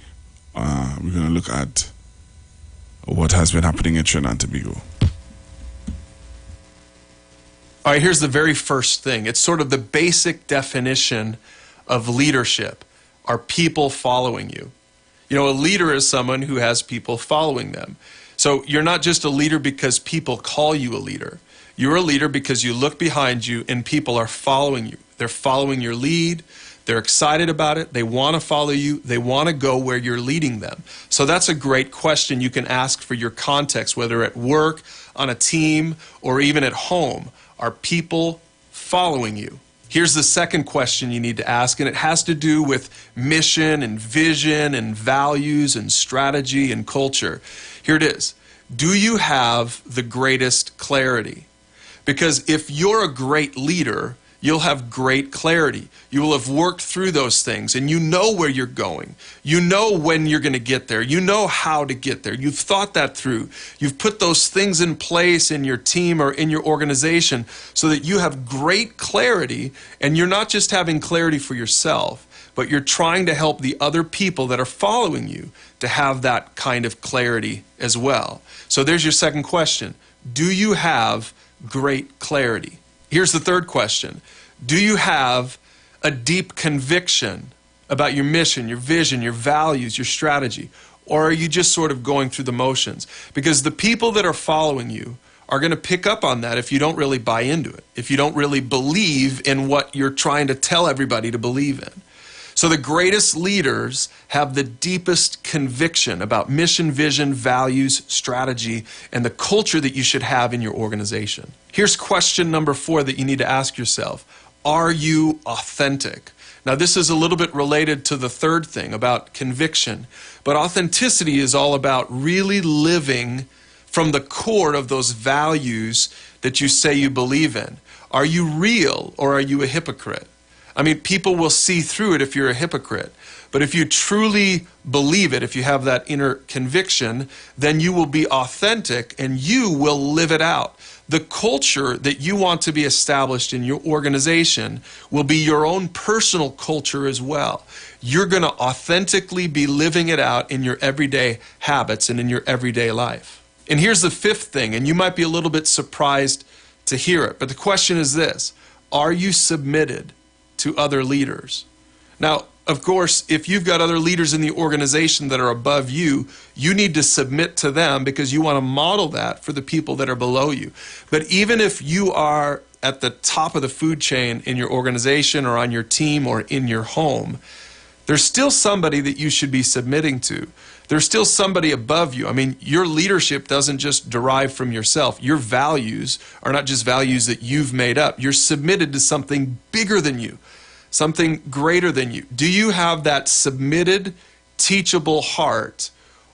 We're going to look at what has been happening in Trinidad and Tobago. All right, here's the very first thing. It's sort of the basic definition of leadership. Are people following you? You know, a leader is someone who has people following them. So you're not just a leader because people call you a leader. You're a leader because you look behind you and people are following you. They're following your lead. They're excited about it. They want to follow you. They want to go where you're leading them. So that's a great question you can ask for your context, whether at work, on a team, or even at home. Are people following you? Here's the second question you need to ask, and it has to do with mission and vision and values and strategy and culture. Here it is. Do you have the greatest clarity? Because if you're a great leader, you'll have great clarity. You will have worked through those things, and you know where you're going. You know when you're going to get there. You know how to get there. You've thought that through. You've put those things in place in your team or in your organization so that you have great clarity, and you're not just having clarity for yourself, but you're trying to help the other people that are following you to have that kind of clarity as well. So there's your second question. Do you have great clarity? Here's the third question. Do you have a deep conviction about your mission, your vision, your values, your strategy? Or are you just sort of going through the motions? Because the people that are following you are going to pick up on that if you don't really buy into it, if you don't really believe in what you're trying to tell everybody to believe in. So the greatest leaders have the deepest conviction about mission, vision, values, strategy, and the culture that you should have in your organization. Here's question number 4 that you need to ask yourself. Are you authentic? Now, this is a little bit related to the third thing about conviction, but authenticity is all about really living from the core of those values that you say you believe in. Are you real or are you a hypocrite? I mean, people will see through it if you're a hypocrite. But if you truly believe it, if you have that inner conviction, then you will be authentic and you will live it out. The culture that you want to be established in your organization will be your own personal culture as well. You're going to authentically be living it out in your everyday habits and in your everyday life. And here's the fifth thing, and you might be a little bit surprised to hear it, but the question is this: are you submitted to other leaders? Now, of course, if you've got other leaders in the organization that are above you, you need to submit to them because you want to model that for the people that are below you. But even if you are at the top of the food chain in your organization or on your team or in your home, there's still somebody that you should be submitting to. There's still somebody above you. I mean, your leadership doesn't just derive from yourself. Your values are not just values that you've made up. You're submitted to something bigger than you, something greater than you. Do you have that submitted, teachable heart?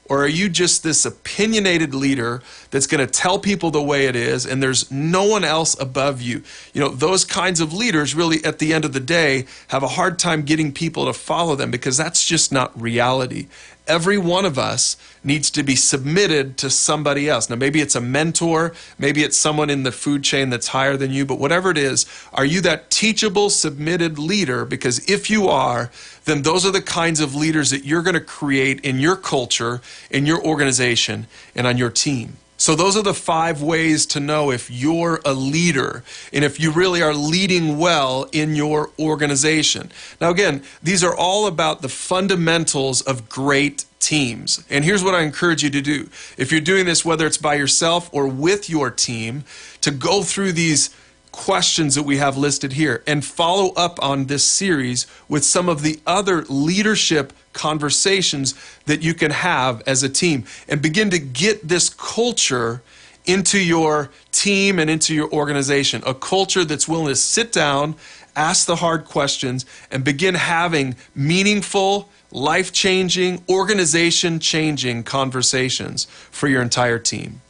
Or are you just this opinionated leader that's going to tell people the way it is and there's no one else above you? You know, those kinds of leaders really, at the end of the day, have a hard time getting people to follow them because that's just not reality. Every one of us needs to be submitted to somebody else. Now, maybe it's a mentor, maybe it's someone in the food chain that's higher than you, but whatever it is, are you that teachable, submitted leader? Because if you are, then those are the kinds of leaders that you're going to create in your culture, in your organization, and on your team. So those are the 5 ways to know if you're a leader and if you really are leading well in your organization. Now again, these are all about the fundamentals of great teams. And here's what I encourage you to do. If you're doing this, whether it's by yourself or with your team, to go through these questions that we have listed here and follow up on this series with some of the other leadership conversations that you can have as a team and begin to get this culture into your team and into your organization, a culture that's willing to sit down, ask the hard questions, and begin having meaningful, life-changing, organization-changing conversations for your entire team.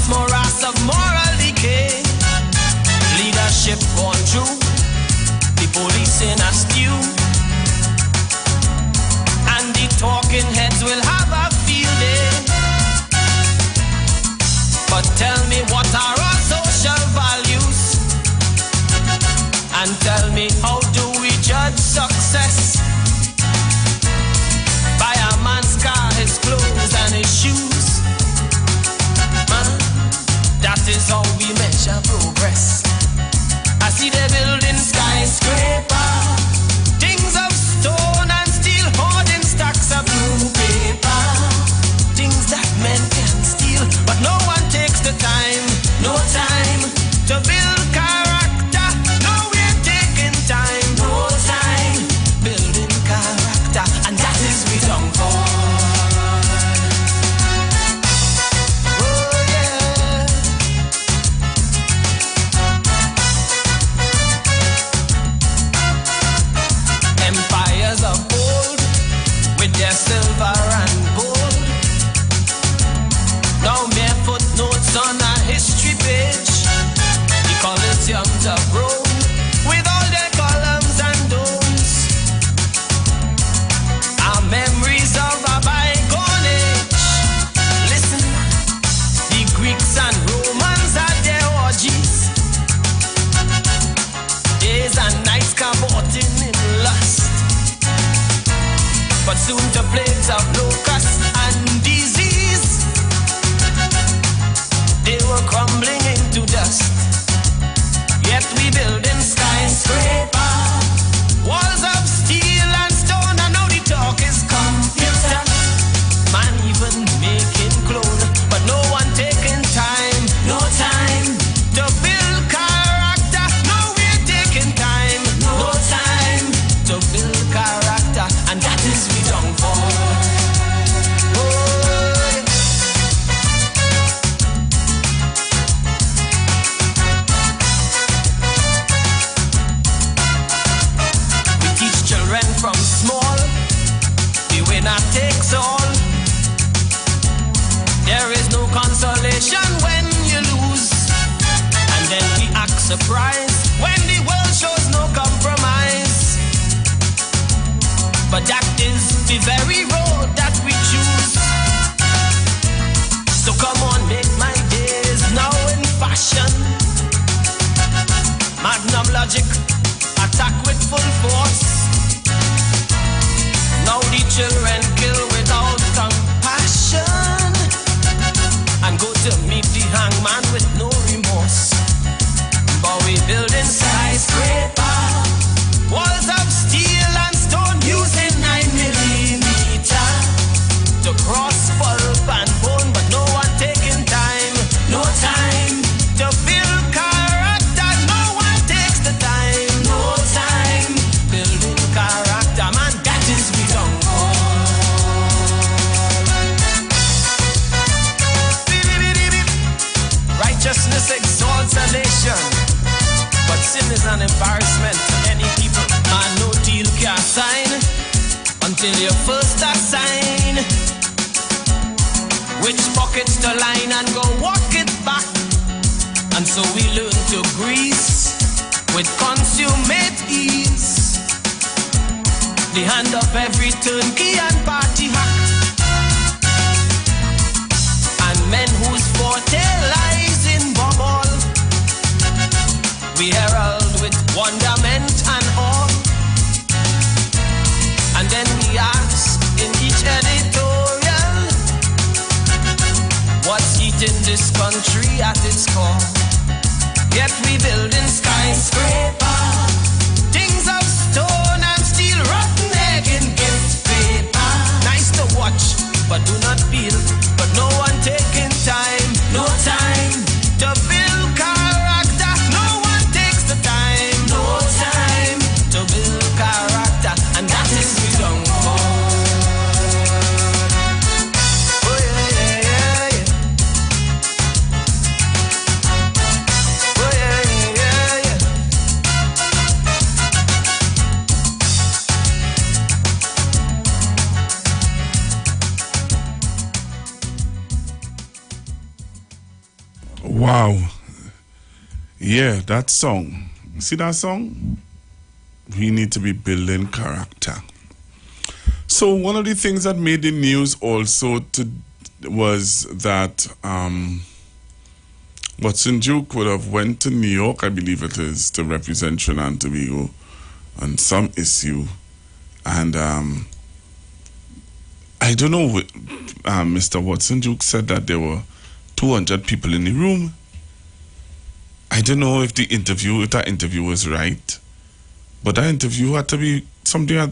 Morass of moral decay, leadership gone through, the police in a stew, and the talking heads will have a field day. But tell me, what are our social values? And tell me, how do we judge success? By a man's car, his clothes and his shoes. That is how we measure progress. I see them building skyscraper, things of stone and steel, hoarding stacks of blue paper, things that men can steal, but no one takes the time, no time to build character. No, we're taking time, no time building surprise when the world shows no compromise. But that is the very road that we choose. So come on, make my days now in fashion. Magnum logic, attack with full force. Now the children kill without compassion, and go to meet the hangman with no remorse. But we building skyscraper, walls of steel and stone using 9mm to cross pulp and bone, but no one taking time, no time to build character. No one takes the time, no time building character, man. That is we don't call. Righteousness exalts a nation, but sin is an embarrassment to any people. Man, no deal can sign until you first assign which pockets to line and go walk it back. And so we learn to grease with consummate ease the hand of every turnkey and party hack, and men whose forte lies in bubble we herald with wonderment and awe. And then we ask in each editorial, what's eating this country at its core? Yet we building skyscraper, things of stone and steel, rotten egg in gift paper. Nice to watch, but do not feel. But no one taking time, no time to build character. No one takes the time, no time to build character, and that is we don't call. Oh yeah, yeah, yeah, yeah. Oh yeah, yeah, yeah, yeah. Wow. Yeah, that song. See that song? We need to be building character. So one of the things that made the news also was that Watson Duke would have went to New York, I believe it is, to represent Trinidad and Tobago on some issue. And I don't know, Mr. Watson Duke said that there were 200 people in the room. I don't know if that interview was right, but that interview had to be something I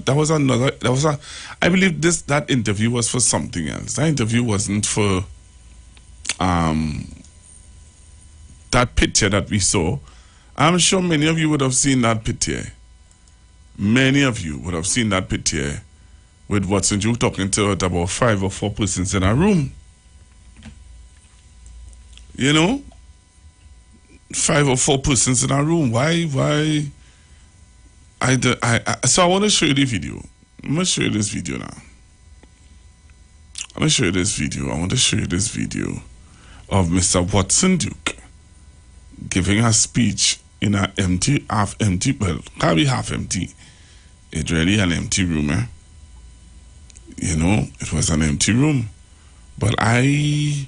believe that interview was for something else. That interview wasn't for that picture that we saw. I'm sure many of you would have seen that picture. Many of you would have seen that picture with Watson Duke talking to about 5 or 4 persons in a room. You know, 5 or 4 persons in a room. Why? So I want to show you the video. I'm going to show you this video now. I want to show you this video of Mr. Watson Duke giving a speech in an half empty, well, can't be half empty. It's really an empty room, eh? You know, it was an empty room. But I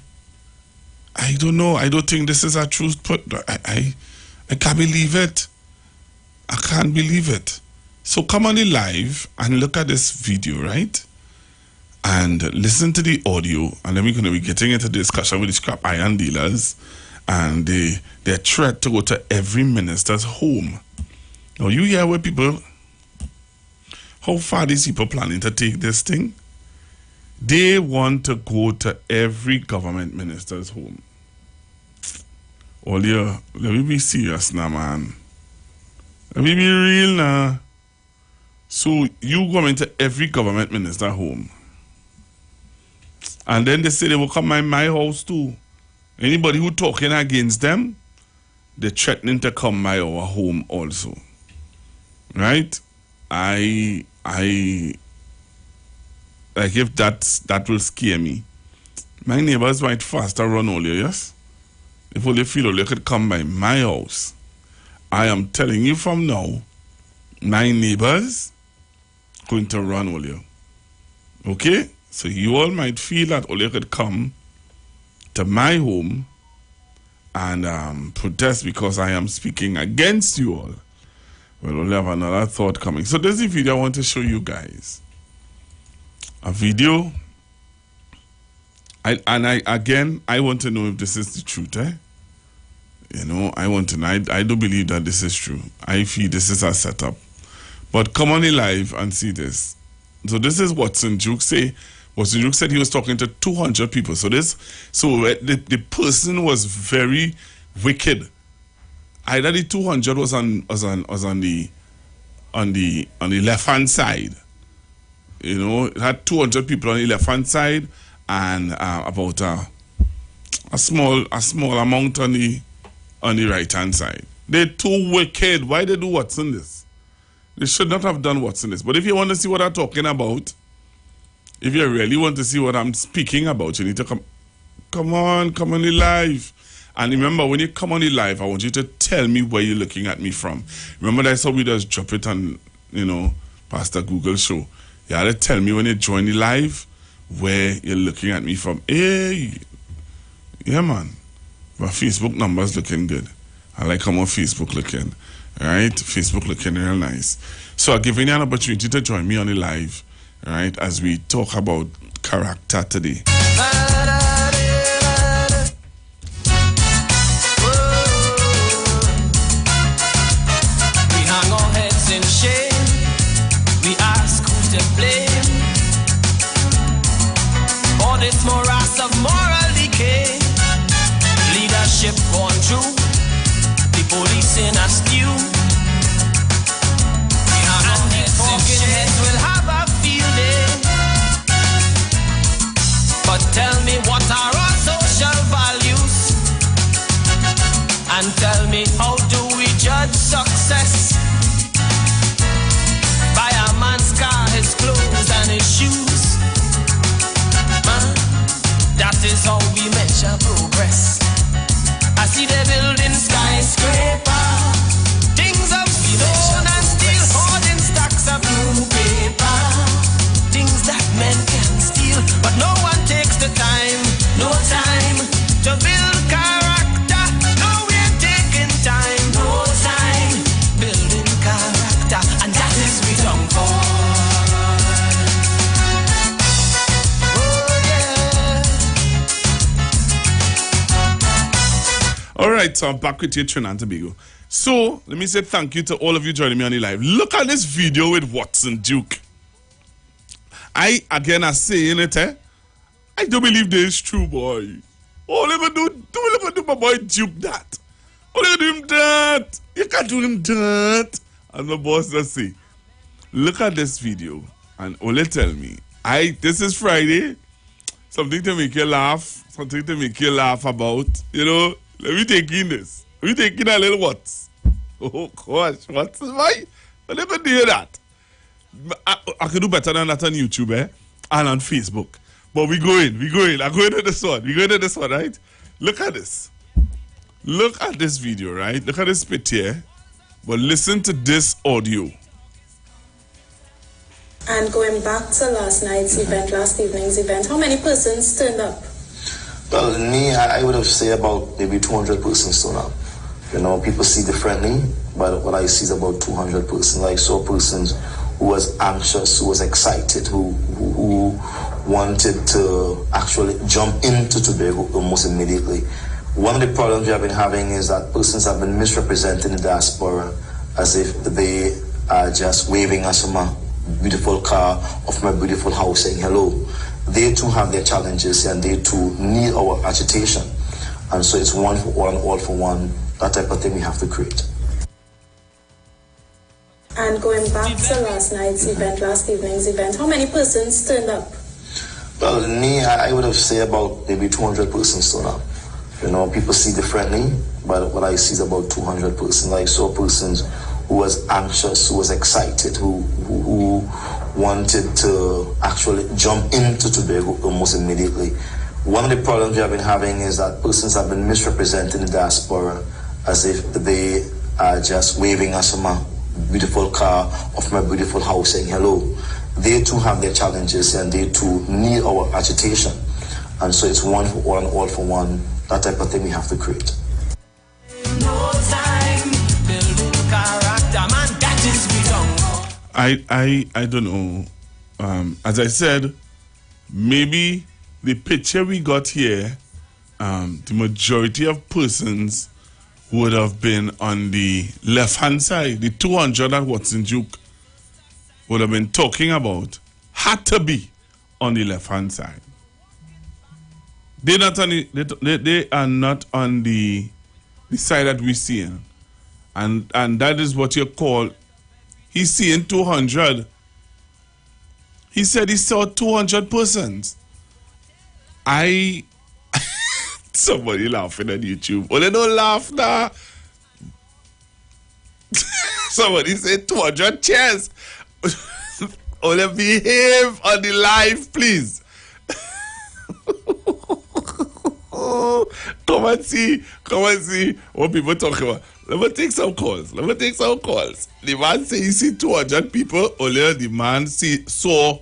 don't know. I don't think this is a truth. But I can't believe it. I can't believe it. So come on the live and look at this video, right? And listen to the audio. And then we're going to be getting into discussion with the scrap iron dealers and their threat to go to every minister's home. Now you hear where people, how far these people planning to take this thing? They want to go to every government minister's home. Let me be serious now, man. Let me be real now. So you go into every government minister home. And then they say they will come in my house too. Anybody who talking against them, they're threatening to come by our home also. Right? Like if that will scare me. My neighbors might faster run all you, yes? If only feel you could come by my house. I am telling you from now, my neighbors going to run all you. Okay? So you all might feel that all you could come to my home and protest because I am speaking against you all. Well, we'll have another thought coming. So there's a video I want to show you guys. A video. I want to know if this is the truth, eh? You know, I want to know. I do believe that this is true. I feel this is a setup. But come on in live and see this. So this is Watson Duke say. Watson Duke said he was talking to 200 people. So the person was very wicked. Either the 200 was on the left hand side. You know, it had 200 people on the left hand side and about a small amount on the right hand side. They're too wicked. Why they do what's in this? They should not have done what's in this. But if you want to see what I'm talking about, if you really want to see what I'm speaking about, you need to come on the live. And remember, when you come on the live, I want you to tell me where you're looking at me from. Remember that's how we just drop it on, you know, Pastor Google show. You had to tell me when you join the live where you're looking at me from. Hey, yeah, man. My Facebook number's looking good. I like how my Facebook looking. All right, Facebook looking real nice. So I'm giving you an opportunity to join me on the live, all right, as we talk about character today. We hang our heads in shame. We ask who's to blame for this morass of moral decay. Leadership gone through, the police in a stew. And the talking heads will have a field day. But tell me, what are our social values? And tell me, how do we judge success? By a man's car, his clothes and his shoes. That is how we measure progress. I see they building skyscraper, things of stone and steel, hoarding stacks of new paper, things that men can steal, but no one takes the time, no time to build character. No, we ain't taking time, no time building character, and that is we long for. All right, so I'm back with you, Trinidad and Tobago. So, let me say thank you to all of you joining me on the live. Look at this video with Watson Duke. I saying it, eh? I don't believe this is true, boy. Oh, let me do my boy Duke that. Oh, let me do him that. You can't do him that. And the boss just say, look at this video. And Ole tell me, this is Friday. Something to make you laugh. Something to make you laugh about, you know. Let me take in this. Let me take in a little what? Oh gosh, what's why? I'm never do that. I could do better than that on YouTube, eh? And on Facebook. But we going. I'm going to this one. We going to this one, right? Look at this. Look at this video, right? Look at this bit here. But listen to this audio. And going back to last evening's event, how many persons turned up? Well, me, I would have said about maybe 200 persons turned up. You know, people see differently, but what I see is about 200 persons. I saw persons who was anxious, who was excited, who wanted to actually jump into Tobago almost immediately. One of the problems we have been having is that persons have been misrepresenting the diaspora as if they are just waving us from a beautiful car or from a beautiful house saying hello. They too have their challenges and they too need our agitation. And so it's one for one, all for one, that type of thing we have to create. And going back to last evening's event, how many persons turned up? Well, me, I would have said about maybe 200 persons turned up. You know, people see differently, but what I see is about 200 persons. I saw persons who was anxious, who was excited, who wanted to actually jump into Tobago almost immediately. One of the problems we have been having is that persons have been misrepresenting the diaspora as if they just waving us from a beautiful car or from a beautiful house saying hello. They too have their challenges and they too need our agitation. And so it's one for all and all for one. That type of thing we have to create. No time, building character, man, that is we don't know. I don't know. As I said, maybe the picture we got here, the majority of persons would have been on the left-hand side. The 200 that Watson Duke would have been talking about had to be on the left-hand side. They're not on they are not on the side that we see. And that is what you call, he's seeing 200. He said he saw 200 persons. Somebody laughing on YouTube. Oh, they don't laugh now. Somebody said 200 chairs. Only behave on the live, please. Come and see what people talk about. Let me take some calls. The man say he see 200 people, only the man saw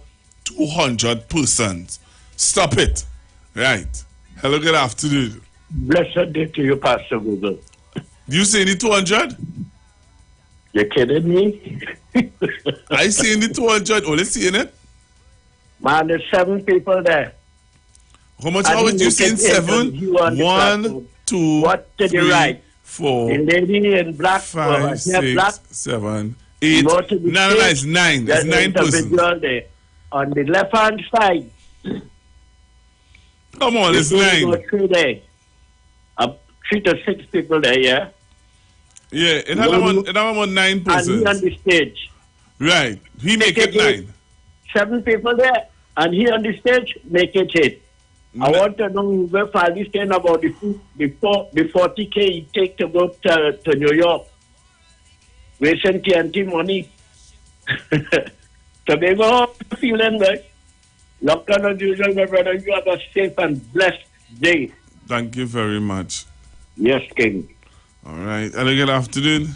200 persons. Stop it. Right. Hello, good afternoon. Blessed day to you, Pastor Google. Do you see any 200? You kidding me? I see any 200. Only seeing it? Man, there's 7 people there. How much hours you seen? 7? 1, 2, what to 3, the right? 4, the lady in black, 5, 6, black. 7, 8. No, it's 9. It's 9 persons. There. On the left-hand side. Come on, it's 9. 3 to 6 people there, yeah? Yeah, it had about 9 persons. And he on the stage. Right. He make it 9. 7 people there, and he on the stage, make it 8. I want to know where Fali saying about the 40K he take to go to New York. Wasting TNT money. Tobago, feeling good. Lock on as usual, my brother. You have a safe and blessed day. Thank you very much. Yes, King. All right. Hello, good afternoon.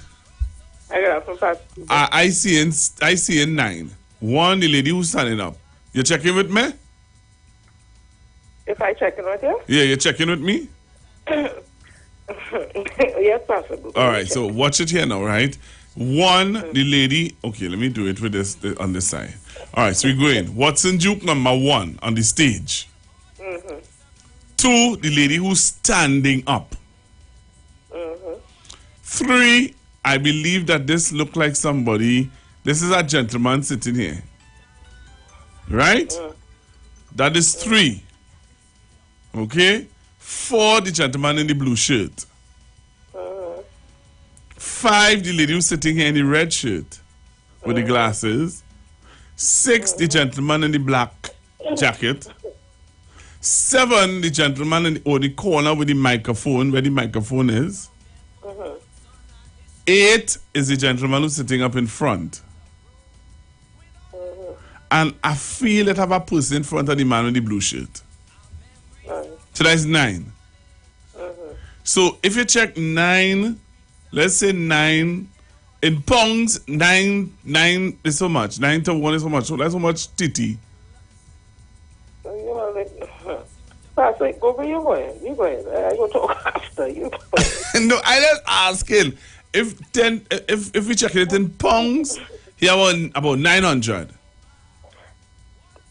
I see in 9. 1, the lady who's standing up. You checking with me? If I checking with you? Yeah, you're checking with me? Yes, possible. All right, so watch it here now, right? 1, the lady. Okay, let me do it with this on this side. All right, so we go in. Watson Duke number 1 on the stage. 2, the lady who's standing up. 3, I believe that this looked like somebody. This is a gentleman sitting here. Right? That is 3. Okay? 4, the gentleman in the blue shirt. 5, the lady who's sitting here in the red shirt with the glasses. 6, the gentleman in the black jacket. 7, the gentleman in the corner with the microphone, where the microphone is. 8 is the gentleman who's sitting up in front. And I feel it have a person in front of the man with the blue shirt. So that's 9. So if you check 9, let's say 9 in pounds, 9 is so much. 9 to 1 is so much. So that's how much titty. Pastor, go where you going? You going? I go talk after you. No, I just asking if we check it in pounds, he have about 900.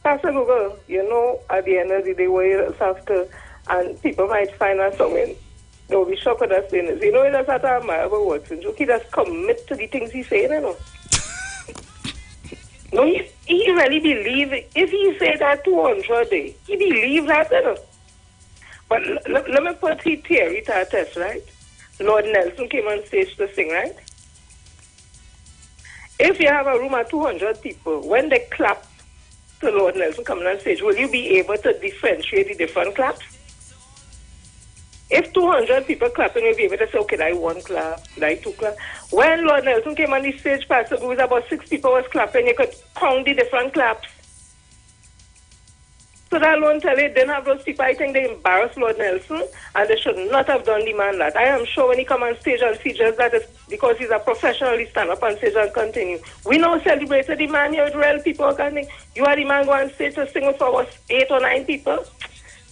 Pastor Google, you know, at the end of the day, where you have to, and people might find out something. They'll be shocked at us saying this. You know, he doesn't have about Watson. He just commit to the things he's saying, you know. No, he really believe it. If he say that 200 day, he believe that, you know. But let me put his theory to a test, right? Lord Nelson came on stage to sing, right? If you have a room of 200 people, when they clap to Lord Nelson coming on stage, will you be able to differentiate the different claps? If 200 people clapping, you'll be able to say, okay, I 1 clap, I 2 clap. When Lord Nelson came on the stage, Pastor, it was about 6 people was clapping, you could count the different claps. So that alone tell you, didn't have those people, I think they embarrassed Lord Nelson, and they should not have done the man that. I am sure when he come on stage and features that is because he's a professional, he stand up on stage and continue. We now celebrated the man here with real people. You are the man go on stage to sing for us 8 or 9 people.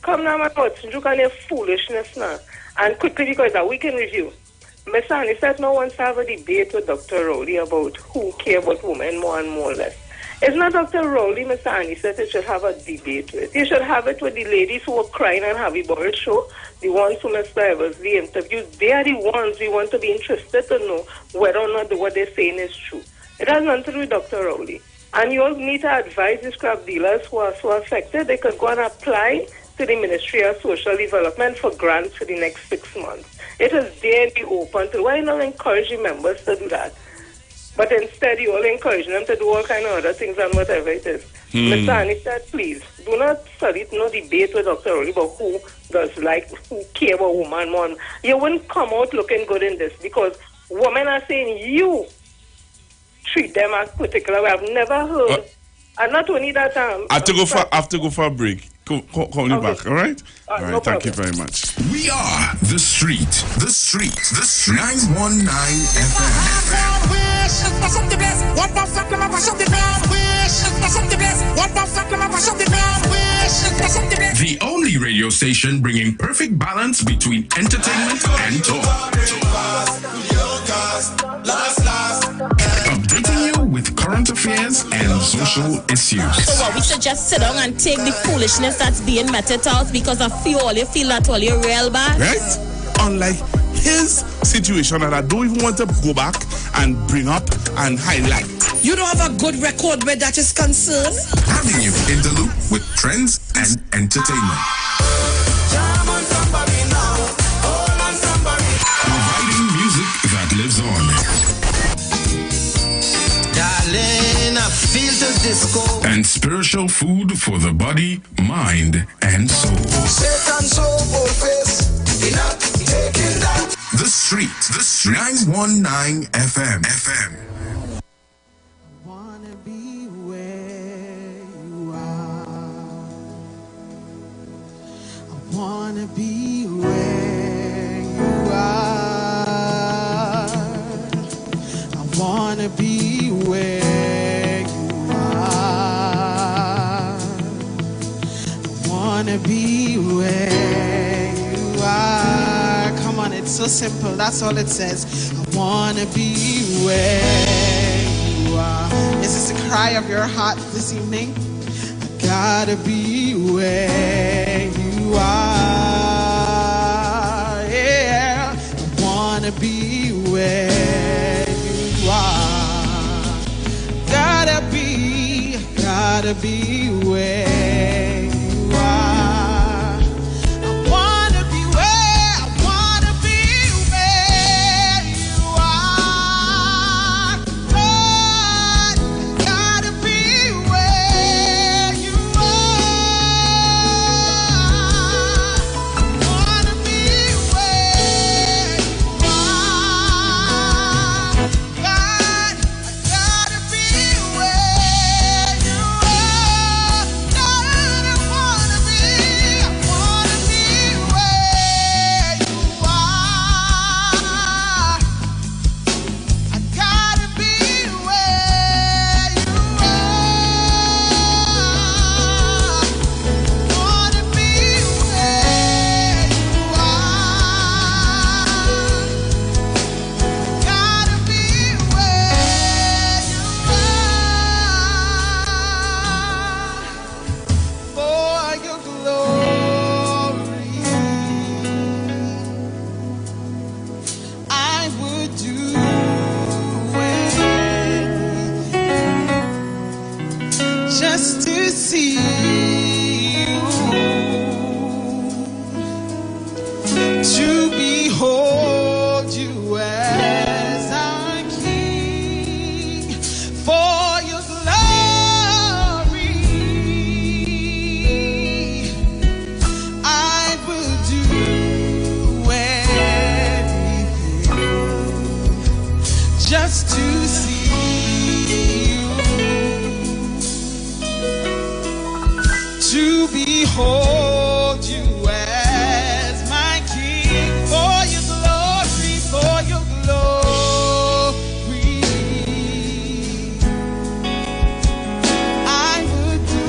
Come now, my God, you can have foolishness now. And quickly, because a week in review, Mr. Annie said no one to have a debate with Dr. Rowley about who care about women more and more or less. It's not Dr. Rowley, Mr. Annie said it should have a debate with. You should have it with the ladies who were crying on Harvey Boyle show, the ones who Mr. Eversley interviewed. They are the ones we want to be interested to know whether or not what they're saying is true. It has nothing to do with Dr. Rowley. And you all need to advise the scrap dealers who are so affected, they could go and apply to the Ministry of Social Development for grants for the next 6 months. It is there in the open. So why not encourage the members to do that? But instead, you all encourage them to do all kind of other things and whatever it is. Mr. Annie said, please, do not study, no debate with Dr. Rowley about who care about woman more. You wouldn't come out looking good in this because women are saying you treat them as particular way. I've never heard. And not only that, I have to go for a break. Call me back, all right? All right, thank you very much. We are The Street. The Street. The Street. 919 FM. The only radio station bringing perfect balance between entertainment and talk. Updating you with current affairs and social issues. So what, we should just sit down and take the foolishness that's being meted out because of you feel that all you're real bad? Right? Unlike his situation that I don't even want to go back and bring up and highlight. You don't have a good record where that is concerned? Having you in the loop with trends and entertainment. Providing music that lives on. Darling, I feel the disco. And spiritual food for the body, mind, and soul. Satan so face, enough taking that. The Street. The Street. 919 FM. FM. Wanna be where you are. I wanna be where you are. I wanna be where you are. Come on, it's so simple. That's all it says. I wanna be where you are. Is this a cry of your heart this evening? I gotta be where you are, yeah. I wanna be where you are. Gotta be where you are. I wanna be where you are. Lord, gotta be where you just to see you, to behold you as our King, for your glory. I will do anything just to see you. behold you as my King, for your glory, for your glory. I would do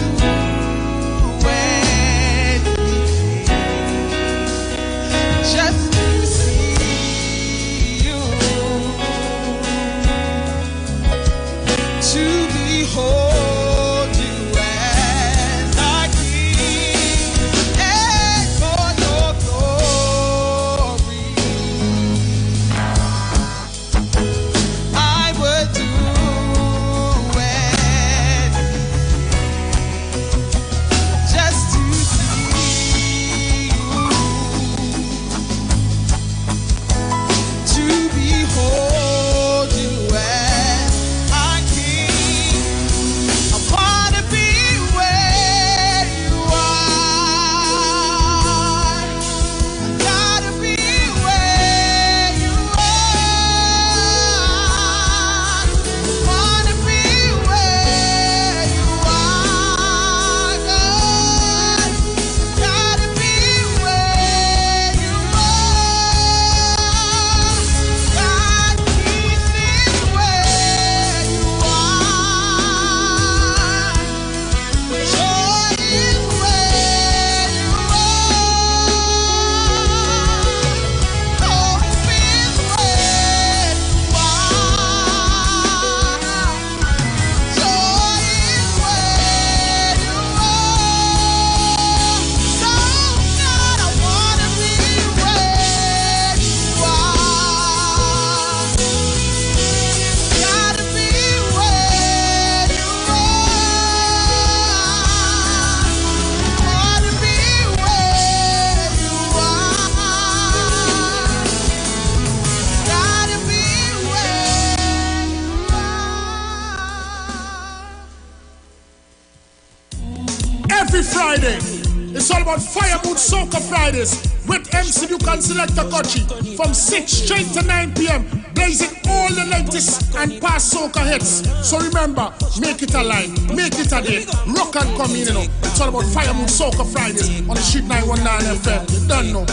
anything just to see you, to behold you as our King, and for your glory. I would do anything just to see you, to behold you as our King. I wanna be where you are. I gotta be where you are. I wanna be where you are, God. Gotta be where you are. God, keep me where you are. Joy is where you are. Hope is where you are. Joy is where you are. So God, I wanna be where you are. Gotta be where you are. Wanna be where you are. Gotta be where you Every Friday, it's all about Fire Mood Soca Fridays with MC Duke and Selector Kochi from 6 straight to 9 p.m. blazing all the latest and past soca hits. So remember, make it a line, make it a day, rock and come in, you know. It's all about Fire Mood Soca Fridays on the Street 919 FM. You don't know.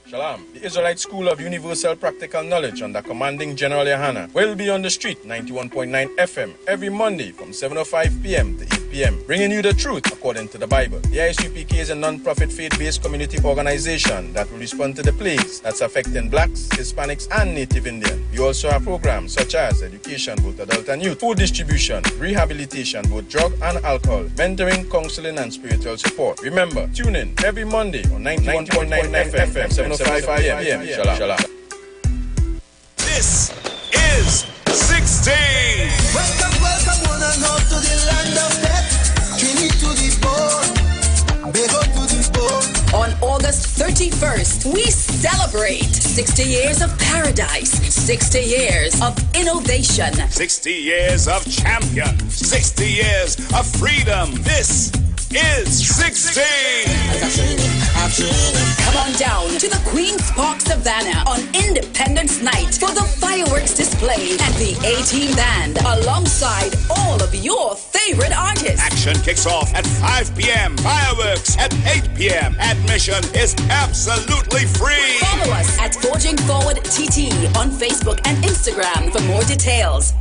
Shalom. The Israelite School of Universal Practical Knowledge under commanding General Yohana will be on the street 91.9 FM every Monday from 7:05 p.m. to 8 p.m. bringing you the truth according to the Bible. The ISUPK is a non-profit faith-based community organization that will respond to the plagues that's affecting blacks, Hispanics, and Native Indian. We also have programs such as education, both adult and youth, food distribution, rehabilitation, both drug and alcohol, mentoring, counseling, and spiritual support. Remember, tune in every Monday on 91.9 FM, 7:05 p.m. Shalom. This is 16. Welcome, one and all to the land of death. Trinity to the bone, Bego to the bone. On August 31st, we celebrate 60 years of paradise, 60 years of innovation, 60 years of champion, 60 years of freedom. This is 16. Come on down to the Queen's Park Savannah on Independence Night for the fireworks display and the A-Team Band alongside all of your favorite artists. Action kicks off at 5 p.m. Fireworks at 8 p.m. Admission is absolutely free. Follow us at Forging Forward TT on Facebook and Instagram for more details.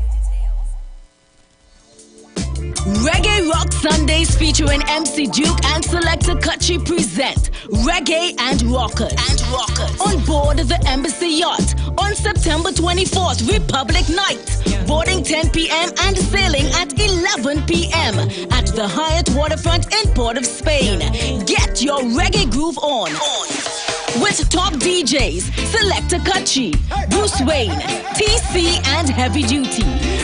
Reggae Rock Sundays featuring MC Duke and Selector Kutchi present Reggae and Rockers. On board the Embassy Yacht on September 24th, Republic Night. Boarding 10 p.m. and sailing at 11 p.m. at the Hyatt Waterfront in Port of Spain. Get your reggae groove on. With top DJs, Selector Kutchi, Bruce Wayne, TC, and Heavy Duty.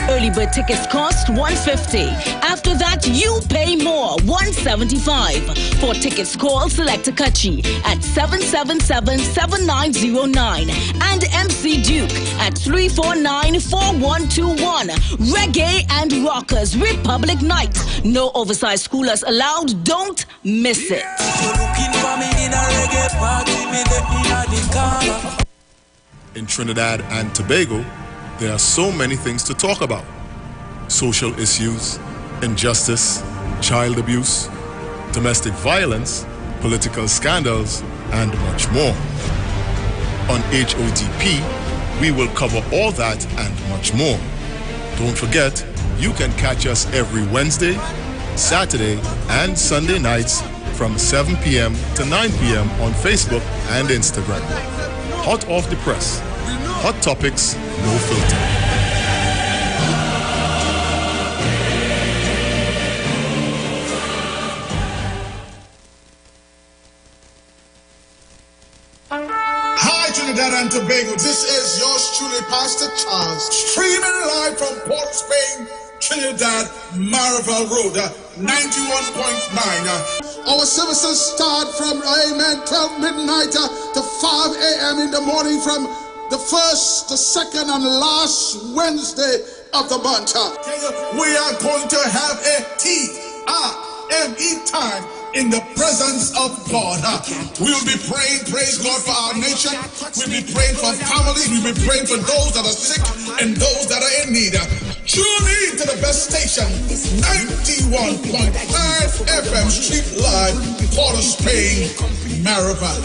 Early bird tickets cost $150. After that, you pay more, $175. For tickets, call Selector Kutchi at 777-7909 and MC Duke at 349-4121. Reggae and Rockers Republic Night. No oversized schoolers allowed. Don't miss it. In Trinidad and Tobago, there are so many things to talk about. Social issues, injustice, child abuse, domestic violence, political scandals, and much more. On HOTP, we will cover all that and much more. Don't forget, you can catch us every Wednesday, Saturday, and Sunday nights from 7 p.m. to 9 p.m. on Facebook and Instagram. Hot off the press. Hot topics, no filter. Hi, Trinidad and Tobago. This is yours truly, Pastor Charles, streaming live from Port of Spain, Trinidad, Marvel Road, 91.9. Our services start from, 12 midnight to 5 a.m. in the morning from the first, the second, and last Wednesday of the month. We are going to have a TRME time in the presence of God. We will be praying, praise God, for our nation. We'll be praying for families. We'll be praying for those that are sick and those that are in need. Tune in to the best station, 91.9 FM Street Live, Port of Spain, Maribel.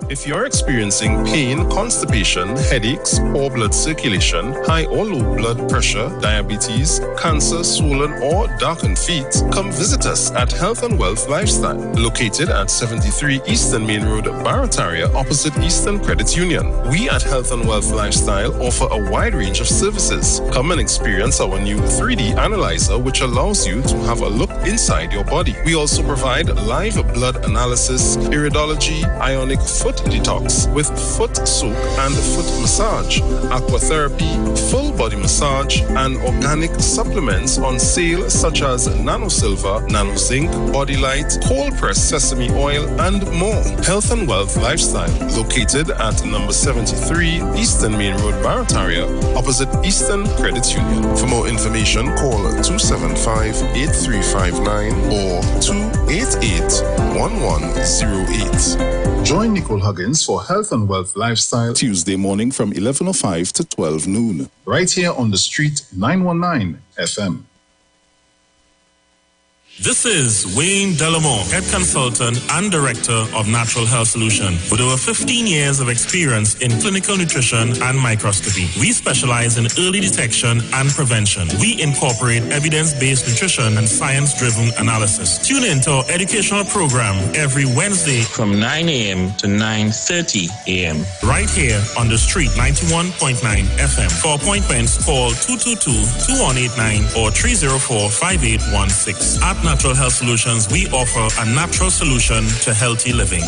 If you're experiencing pain, constipation, headaches, poor blood circulation, high or low blood pressure, diabetes, cancer, swollen or darkened feet, come visit us at Health and Wealth Lifestyle, located at 73 Eastern Main Road, Barataria, opposite Eastern Credit Union. We at Health and Wealth Lifestyle offer a wide range of services. Come and experience our new 3D analyzer, which allows you to have a look inside your body. We also provide live blood analysis, iridology, ionic foot detox with foot soak and foot massage, aquatherapy, full body massage, and organic supplements on sale such as Nano Silver, Nano Zinc, Body Light, cold pressed sesame oil, and more. Health and Wealth Lifestyle, located at number 73 Eastern Main Road, Barataria, opposite Eastern Credit Union. For more information, call 275-8359 or 288-1108. Join Nicole Huggins for Health and Wealth Lifestyle Tuesday morning from 11:05 to 12 noon. Right here on the street, 919 FM. This is Wayne Delamore, Head Consultant and Director of Natural Health Solution. With over 15 years of experience in clinical nutrition and microscopy, we specialize in early detection and prevention. We incorporate evidence-based nutrition and science-driven analysis. Tune in to our educational program every Wednesday from 9 a.m. to 9:30 a.m. right here on the street, 91.9 FM. For appointments, call 222-2189 or 304-5816. At Natural Health Solutions, we offer a natural solution to healthy living.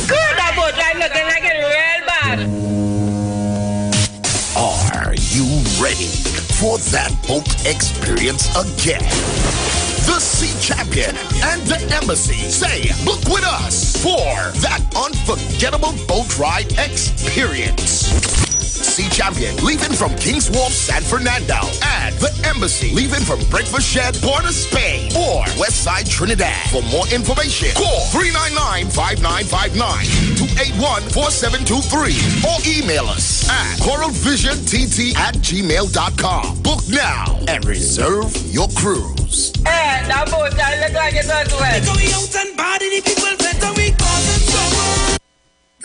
Good about I'm looking like it real bad. Are you ready for that boat experience again? The Sea Champion and the Embassy say, book with us for that unforgettable boat ride experience. Sea Champion leaving from King's Wharf, San Fernando, and the Embassy leaving from Breakfast Shed, Port of Spain, or Westside Trinidad. For more information, call 399-5959, 281-4723, or email us at coralvisiontt@gmail.com. Book now and reserve your cruise. Hey, that boat, I look like it does well. Going out and body, the people better we call them trouble.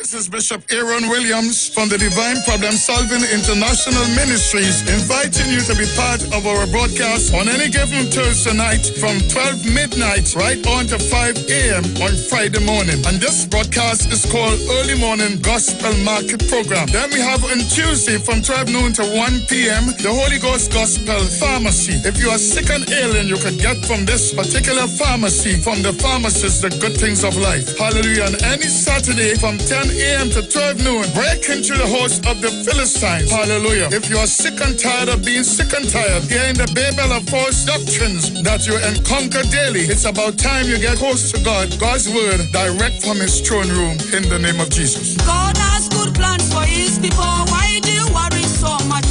This is Bishop Aaron Williams from the Divine Problem Solving International Ministries, inviting you to be part of our broadcast on any given Thursday night from 12 midnight right on to 5 a.m. on Friday morning. And this broadcast is called Early Morning Gospel Market Program. Then we have on Tuesday from 12 noon to 1 p.m. the Holy Ghost Gospel Pharmacy. If you are sick and ailing, you could get from this particular pharmacy, from the pharmacist, the good things of life. Hallelujah. And any Saturday from 10 a.m. to 12 noon, break into the host of the Philistines. Hallelujah. If you are sick and tired of being sick and tired, hearing the babel of false doctrines that you encounter daily, it's about time you get close to God, God's word, direct from his throne room, in the name of Jesus. God has good plans for his people. Why do you worry so much?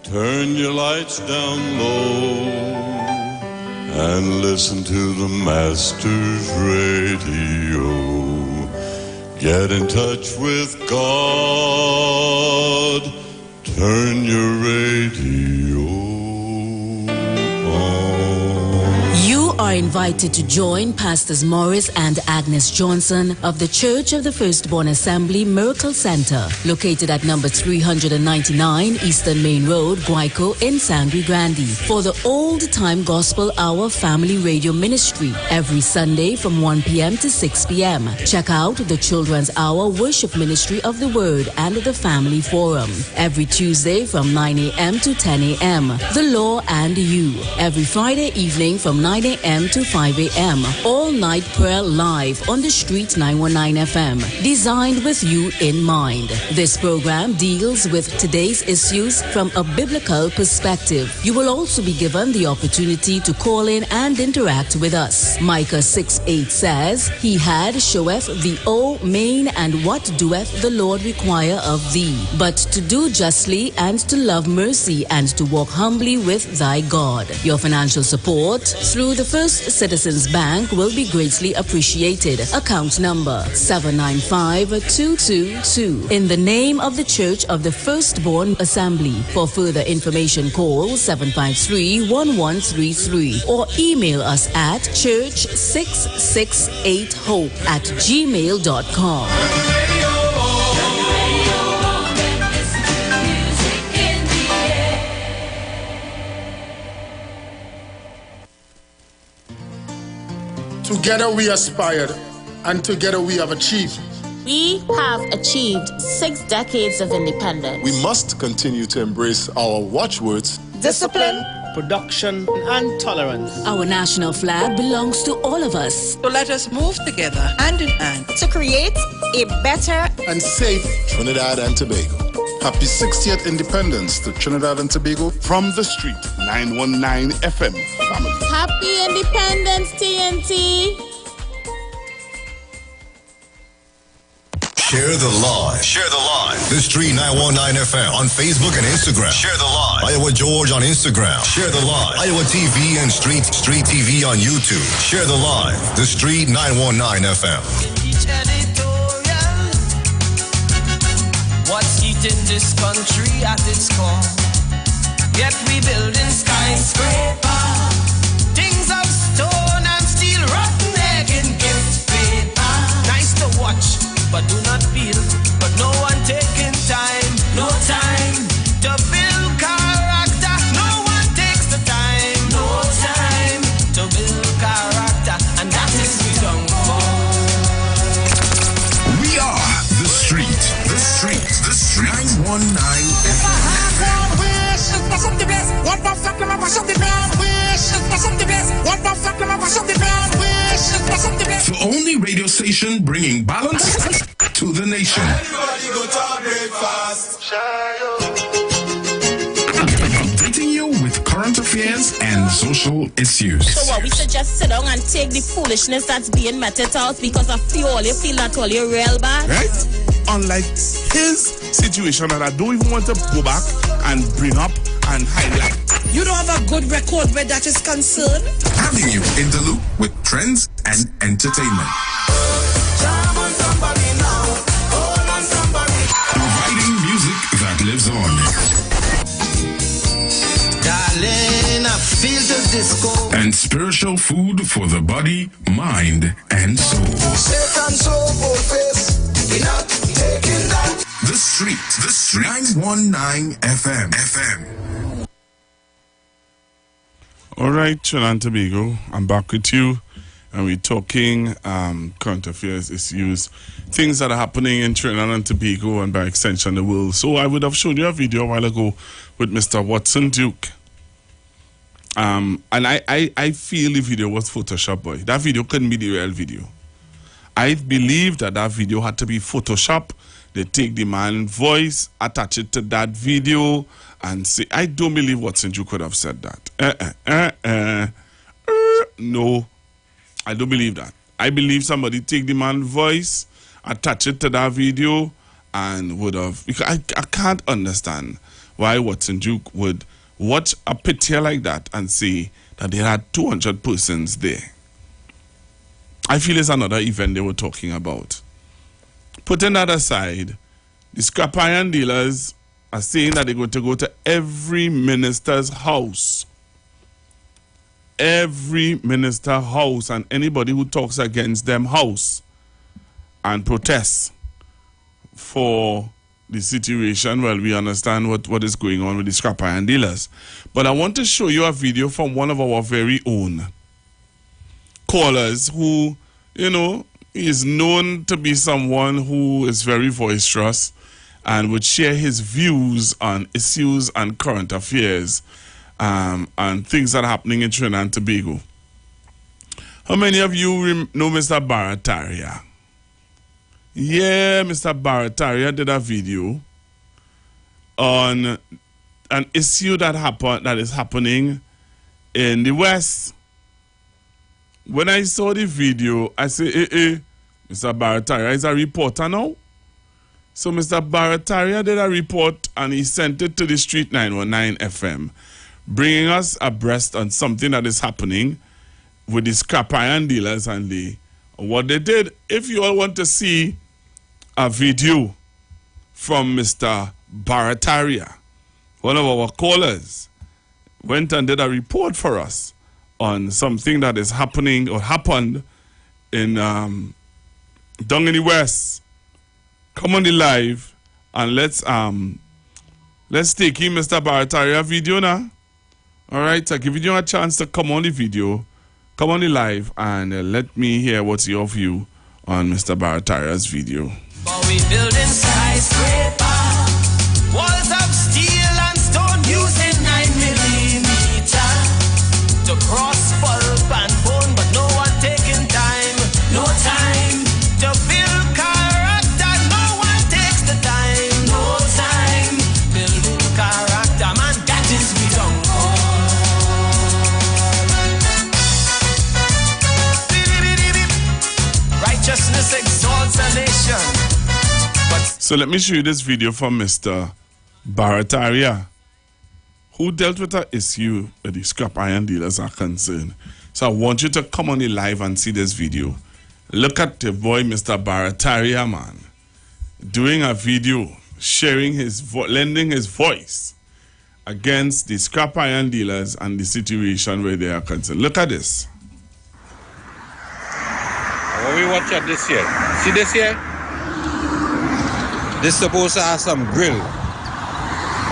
Turn your lights down low and listen to the Master's radio. Get in touch with God. Turn your radio on. You are invited to join Pastors Morris and Agnes Johnson of the Church of the Firstborn Assembly Miracle Center, located at number 399 Eastern Main Road, Guayco in Sangre Grande, for the Old Time Gospel Hour Family Radio Ministry every Sunday from 1 p.m. to 6 p.m. Check out the Children's Hour Worship Ministry of the Word and the Family Forum every Tuesday from 9 a.m. to 10 a.m. The Law and You every Friday evening from 9 a.m. to 5 a.m. All night prayer live on the Street 919 FM, designed with you in mind. This program deals with today's issues from a biblical perspective. You will also be given the opportunity to call in and interact with us. Micah 6:8 says, He had showeth thee, O main, and what doeth the Lord require of thee, but to do justly and to love mercy and to walk humbly with thy God. Your financial support through the First Citizens Bank will be greatly appreciated. Account number 795222. In the name of the Church of the Firstborn Assembly. For further information, call 753-1133 or email us at church668hope@gmail.com. Together we aspired, and together we have achieved. We have achieved 6 decades of independence. We must continue to embrace our watchwords: discipline, production, and tolerance. Our national flag belongs to all of us. So let us move together, hand in hand, to create a better and safe Trinidad and Tobago. Happy 60th Independence to Trinidad and Tobago From the Street 919 FM family. Happy Independence, TNT. Share the live. Share the live. The Street 919 FM on Facebook and Instagram. Share the live. Iowa George on Instagram. Share the live. Iowa TV and Street TV on YouTube. Share the live. The Street 919 FM. What's eating this country at its core? Yet we building skyscraper. Things of stone and steel, rotten egg and gift paper. Nice to watch, but do not feel. But no one taking time, no time to build character. No one takes the time, no time to build character. And that is we don't fall. We are the Street. The Street. The Street. 919 If I have one wish, it's for something best. One more fucking for something bad. Wish, it's for something best. One more fucking for something bad. Wish, it's for something best. The only radio station bringing balance to the nation. Everybody go to breakfast. Updating you with current affairs and social issues. So what, we should just sit down and take the foolishness that's being meted out because of all you feel that all you're real bad? Right? Unlike his situation that I don't even want to go back and bring up and highlight. You don't have a good record where that is concerned? Having you in the loop with trends and entertainment. Providing music that lives on. Darling, I feel the disco. And spiritual food for the body, mind, and soul. Satan soul face. We're not taking that. The Street. 919 FM. All right, Trinidad and Tobago, I'm back with you, and we're talking current affairs issues, things that are happening in Trinidad and Tobago and by extension the world. So I would have showed you a video a while ago with Mr. Watson Duke. And I feel the video was Photoshop, boy. That video couldn't be the real video. I believe that video had to be Photoshop. They take the man's voice, attach it to that video, and say, I don't believe Watson Duke could have said that. No, I don't believe that. I believe somebody take the man's voice, attach it to that video, and would have. Because I can't understand why Watson Duke would watch a picture like that and see that they had 200 persons there. I feel it's another event they were talking about. Putting that aside, the scrap iron dealers are saying that they're going to go to every minister's house. Every minister's house, and anybody who talks against them house and protests for the situation. Well, we understand what is going on with the scrap iron dealers. But I want to show you a video from one of our very own callers who, you know, is known to be someone who is very boisterous and would share his views on issues and current affairs and things that are happening in Trinidad and Tobago. How many of you know Mr. Barataria? Yeah, Mr. Barataria did a video on an issue that is happening in the West. When I saw the video, I said, Mr. Barataria is a reporter now. So Mr. Barataria did a report and he sent it to the Street 919 FM, bringing us abreast on something that is happening with the scrap iron dealers and what they did. If you all want to see a video from Mr. Barataria, one of our callers went and did a report for us on something that is happening or happened in down in the West. Come on the live and let's take in Mr. Barataria video now. All right, I give you a chance to come on the video, come on the live, and let me hear what's your view on Mr. Barataria's video. But we building skyscraper, walls of steel and stone using 9mm to cross pulp and bone, but no one taking time, no time to build character. No one takes the time, no time building character, man. That is we don't call. Righteousness exalts a nation. So let me show you this video from Mr. Barataria, who dealt with an issue where the scrap iron dealers are concerned. So I want you to come on the live and see this video. Look at the boy, Mr. Barataria, man, doing a video, sharing his lending his voice against the scrap iron dealers and the situation where they are concerned. Look at this. What we watch at this here? See this here? This supposed to have some grill.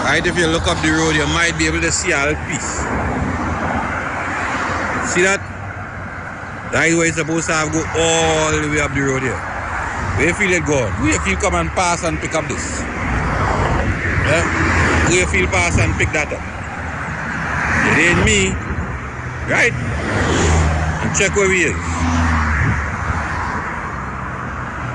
Right, if you look up the road, you might be able to see all piece. See that? That is where it's supposed to have go all the way up the road here. Where you feel it going? Where you feel come and pass and pick up this? Yeah? Where you feel pass and pick that up? It ain't me. Right? And check where we is.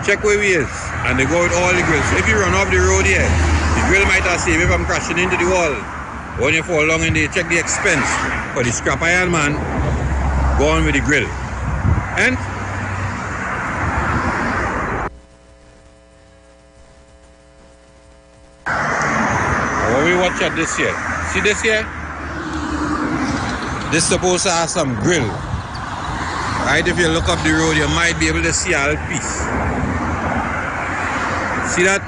Check where we is. And they go with all the grills. So if you run off the road here, the grill might have saved if I'm crashing into the wall. When you fall along and they check the expense for the scrap iron man, go on with the grill. And what we watch at this here? See this here? This supposed to have some grill. Right, if you look up the road, you might be able to see all piece. See that?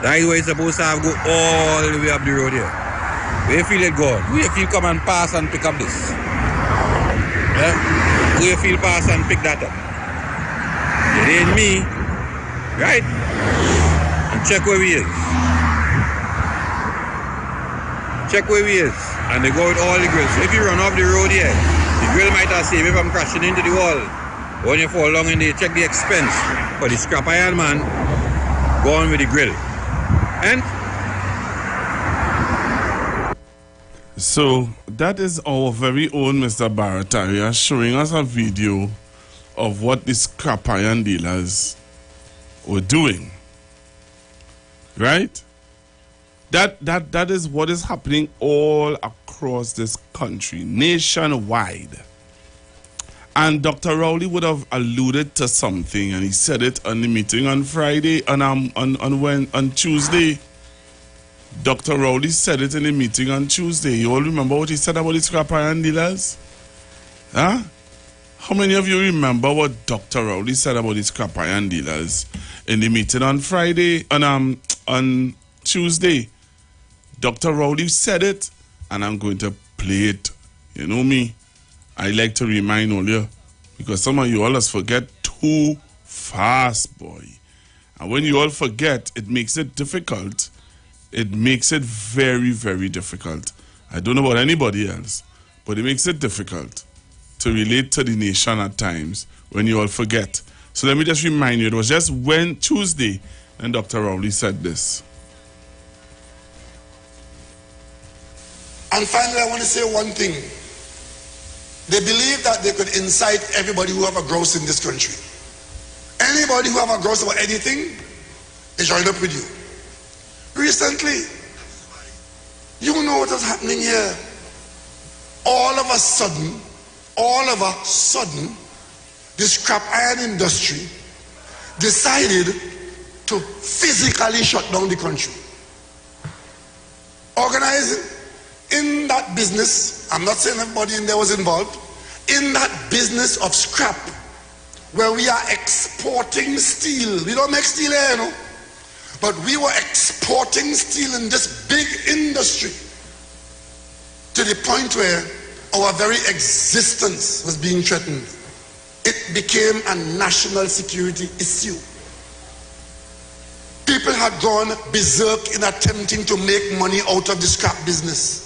That is where it's supposed to have go all the way up the road here. Where you feel it going? Where you feel come and pass and pick up this? Yeah? Where you feel pass and pick that up? It ain't me. Right? And check where we is. Check where we is. And they go with all the grills. So if you run off the road here, the grill might have saved if I'm crashing into the wall. When you fall along and they check the expense for the scrap iron man, go on with the grill. And so that is our very own Mr. Barataria showing us a video of what the scrap iron dealers were doing. Right? That is what is happening all across this country, nationwide. And Dr. Rowley would have alluded to something, and he said it on the meeting on Friday, on Tuesday. Dr. Rowley said it in a meeting on Tuesday. You all remember what he said about the scrap iron dealers? Huh? How many of you remember what Dr. Rowley said about the scrap iron dealers in the meeting on Tuesday? Dr. Rowley said it, and I'm going to play it. You know me, I like to remind all you, because some of you always forget too fast, boy. And when you all forget, it makes it difficult. It makes it very, very difficult. I don't know about anybody else, but it makes it difficult to relate to the nation at times when you all forget. So let me just remind you, it was just Tuesday, and Dr. Rowley said this. And finally, I want to say one thing. They believe that they could incite everybody who have a grouse in this country. Anybody who have a grouse about anything, they join up with you. Recently, you know what is happening here. All of a sudden, the scrap iron industry decided to physically shut down the country. Organizing in that business, I'm not saying everybody in there was involved, in that business of scrap, where we are exporting steel. We don't make steel here, you know, but we were exporting steel in this big industry to the point where our very existence was being threatened. It became a national security issue. People had gone berserk in attempting to make money out of the scrap business.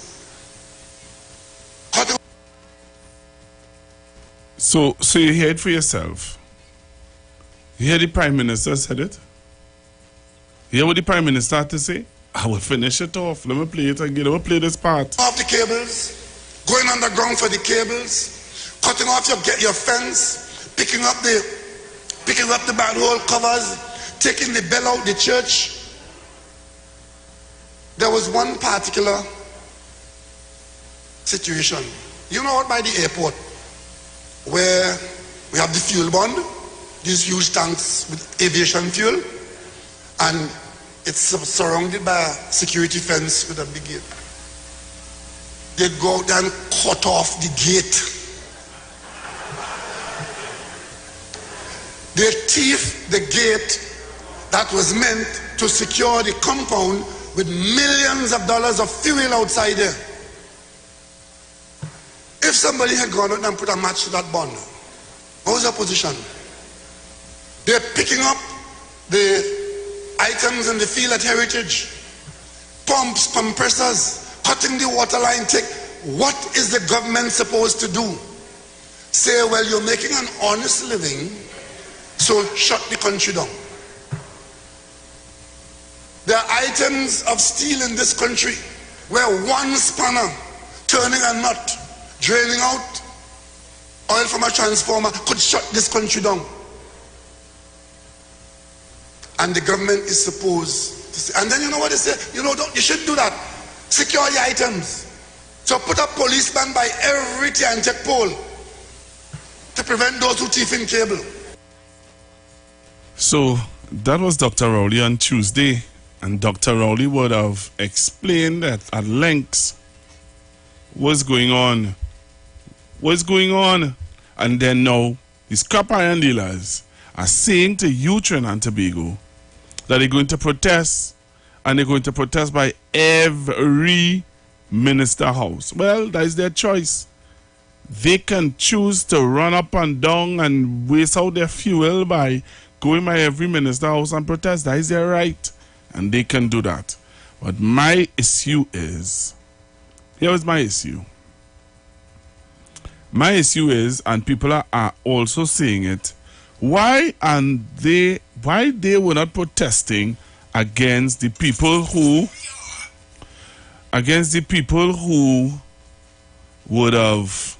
So you hear it for yourself. You hear the Prime Minister said it? You hear what the Prime Minister had to say? I will finish it off. Let me play it again. Let me play this part. Off the cables, going underground for the cables, cutting off your fence, picking up the manhole covers, taking the bell out the church. There was one particular situation. You know what, by the airport, where we have the fuel bond, these huge tanks with aviation fuel, and it's surrounded by a security fence with a big gate. They go out and cut off the gate. They thief the gate that was meant to secure the compound with millions of dollars of fuel outside there. If somebody had gone out and put a match to that bond, what was their position? They're picking up the items in the field at Heritage, pumps, compressors, cutting the water line. What is the government supposed to do? Say, well, you're making an honest living, so shut the country down. There are items of steel in this country where one spanner turning a nut, draining out oil from a transformer could shut this country down. And the government is supposed to say, and then you know what they say? You should do that. Secure the items. So put a policeman by every check pole to prevent those who thief in cable. So that was Dr. Rowley on Tuesday, and Dr. Rowley would have explained that at length what's going on. And then now the scrap iron dealers are saying to you, Trinidad and Tobago, that they're going to protest, and they're going to protest by every minister house. Well, that is their choice. They can choose to run up and down and waste out their fuel by going by every minister house and protest. That is their right, and they can do that. But my issue is, here is my issue. My issue is, and people are also saying it, why they were not protesting against the people who would have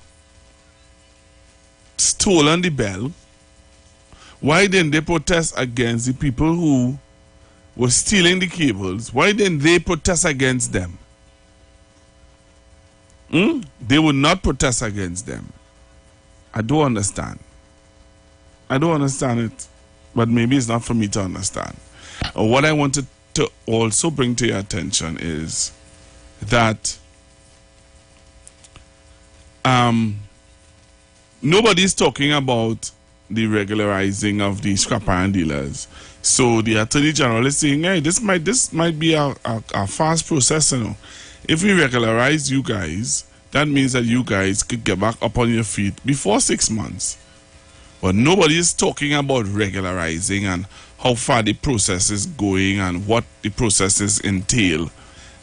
stolen the bell? Why didn't they protest against the people who were stealing the cables? Why didn't they protest against them? They would not protest against them. I don't understand. I don't understand it, but maybe it's not for me to understand. What I want to to also bring to your attention is that nobody's talking about the regularizing of the scrap iron dealers. So the Attorney General is saying, hey, this might be a fast process, you know. If we regularize you guys, that means that you guys could get back up on your feet before 6 months. But nobody is talking about regularizing and how far the process is going and what the processes entail.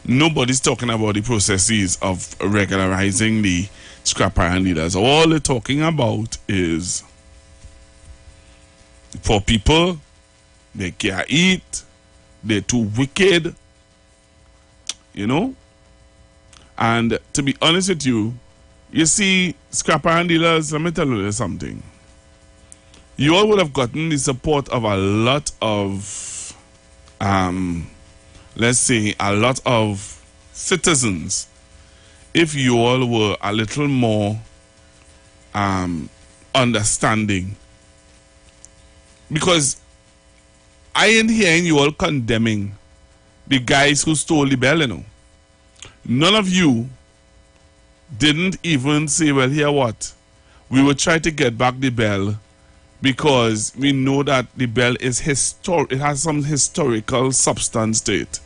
Nobody's talking about the processes of regularizing the scrap iron dealers. All they're talking about is poor people, they can't eat, they're too wicked, you know. And to be honest with you, you see, scrap iron dealers, let me tell you something. You all would have gotten the support of a lot of, let's say, a lot of citizens if you all were a little more understanding. Because I ain't hearing you all condemning the guys who stole the bell, you know. None of you didn't even say, well, here what? We will try to get back the bell because we know that the bell is it has some historical substance to it.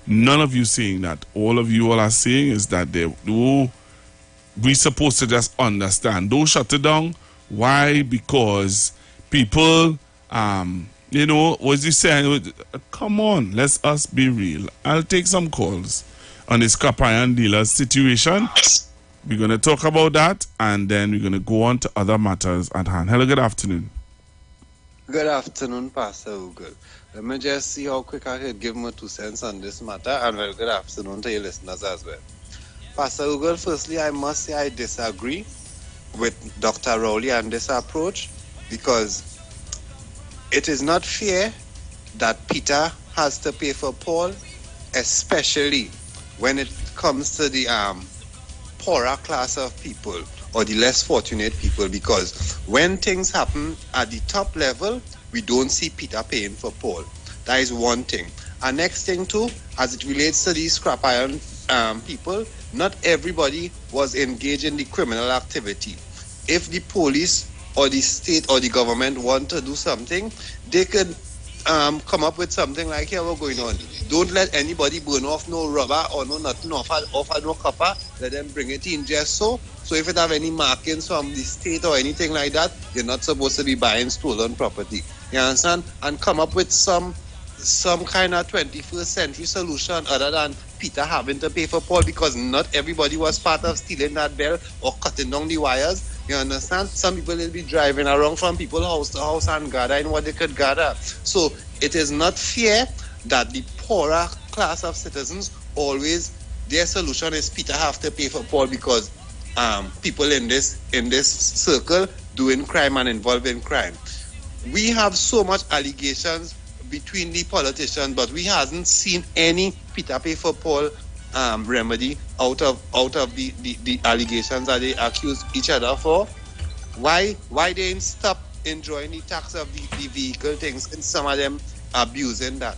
None of you saying that. All of you all are saying is that we supposed to just understand. Don't shut it down. Why? Because people, you know, what's he saying? Come on, let's us be real. I'll take some calls on the scrap iron dealers situation. We're going to talk about that, and then we're going to go on to other matters at hand. Hello, good afternoon. Good afternoon, Pastor Ugal. Let me just see how quick I could give my 2 cents on this matter, and well, good afternoon to your listeners as well. Pastor Ugal, firstly, I must say I disagree with Dr. Rowley and this approach, because it is not fair that Peter has to pay for Paul, especially when it comes to the poorer class of people or the less fortunate people, because when things happen at the top level, we don't see Peter paying for Paul. That is one thing. And next thing too, as it relates to these scrap iron people, not everybody was engaged in the criminal activity. If the police or the state or the government want to do something, they could come up with something like, here, what's going on? Don't let anybody burn off no rubber or no nothing off no copper. Let them bring it in just so. So if it have any markings from the state or anything like that, you're not supposed to be buying stolen property. You understand? And come up with some kind of 21st century solution other than Peter having to pay for Paul, because not everybody was part of stealing that bell or cutting down the wires. You understand? Some people will be driving around from people's house to house and gathering what they could gather. So it is not fair that the poorer class of citizens always, their solution is Peter have to pay for Paul because people in this circle doing crime and involved in crime. We have so much allegations between the politicians, but we hasn't seen any Peter pay for Paul remedy out of the allegations that they accuse each other for. Why they didn't stop enjoying the tax of the vehicle things, and some of them abusing that?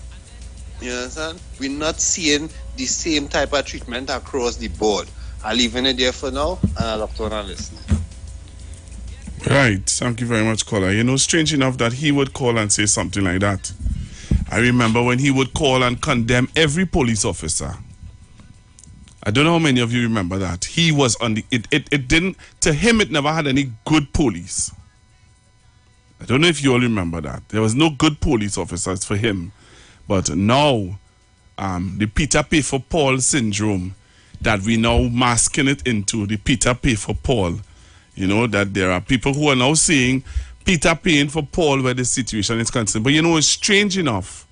You understand? We're not seeing the same type of treatment across the board. I'll leave it there for now, and I'll have to listen. Right. Thank you very much, caller. You know, strange enough that he would call and say something like that. I remember when he would call and condemn every police officer. I don't know how many of you remember that. He was on the... It didn't... To him, it never had any good police. I don't know if you all remember that. There was no good police officers for him. But now, the Peter pay for Paul syndrome that we now masking it into, the Peter pay for Paul. You know, that there are people who are now saying Peter paying for Paul where the situation is concerned. But you know, it's strange enough,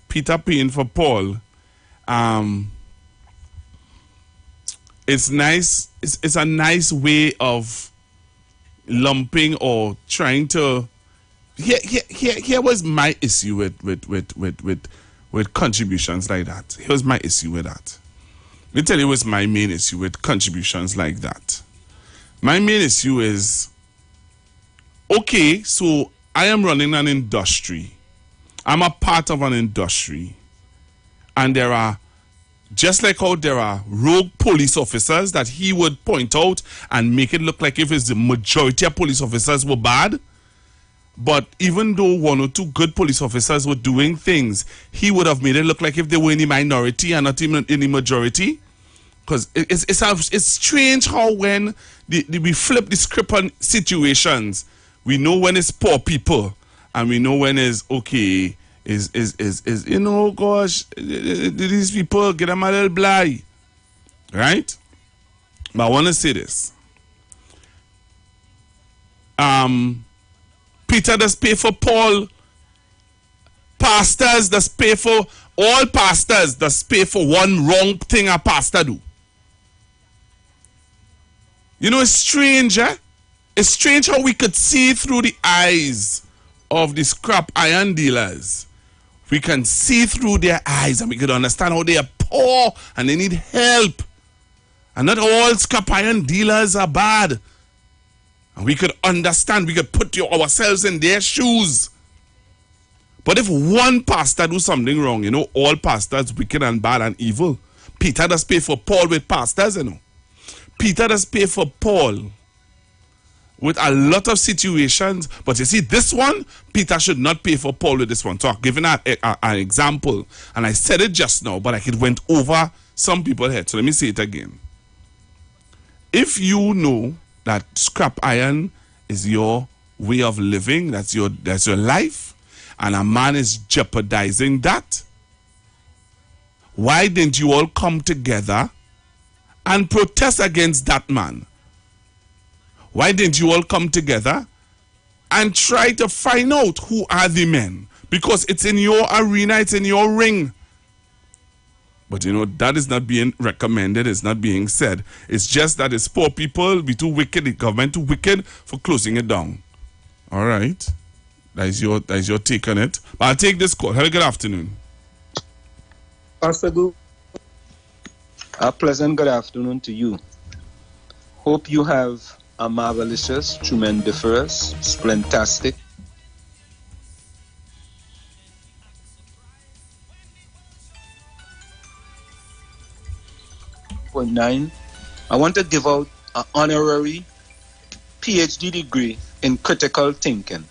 Peter paying for Paul, it's nice, it's a nice way of lumping or trying to... Here was my issue with contributions like that. Here was my issue with that. Let me tell you what's my main issue with contributions like that. My main issue is, okay, so I am running an industry. I'm a part of an industry, and there are, just like how there are rogue police officers that he would point out and make it look like if it's the majority of police officers were bad. But even though one or two good police officers were doing things, he would have made it look like if they were in the minority and not even in the majority. Because it's strange how when we flip the script on situations, we know when it's poor people and we know when it's okay. Is you know, gosh, these people get them a little blind, right? But I want to say this. Peter does pay for Paul. Pastors does pay for all pastors does pay for one wrong thing a pastor do. You know, it's strange, eh? It's strange how we could see through the eyes of the scrap iron dealers. We can see through their eyes and we could understand how they are poor and they need help. And not all scrap iron dealers are bad. And we could understand, we could put ourselves in their shoes. But if one pastor do something wrong, you know, all pastors wicked and bad and evil. Peter does pay for Paul with pastors, you know. Peter does pay for Paul with a lot of situations, but you see, this one, Peter should not pay for Paul with this one. So I'm giving an example, and I said it just now, but it went over some people's head. So let me say it again. If you know that scrap iron is your way of living, that's your life, and a man is jeopardizing that, why didn't you all come together and protest against that man? Why didn't you all come together and try to find out who are the men? Because it's in your arena, it's in your ring. But you know, that is not being recommended, it's not being said. It's just that it's poor people, be too wicked, the government too wicked for closing it down. All right. That is your take on it. But I'll take this call. Hello, good afternoon. Pastor Gu, a pleasant good afternoon to you. Hope you have a marvelous, tremendous, splentastic, .9. I want to give out an honorary PhD degree in critical thinking.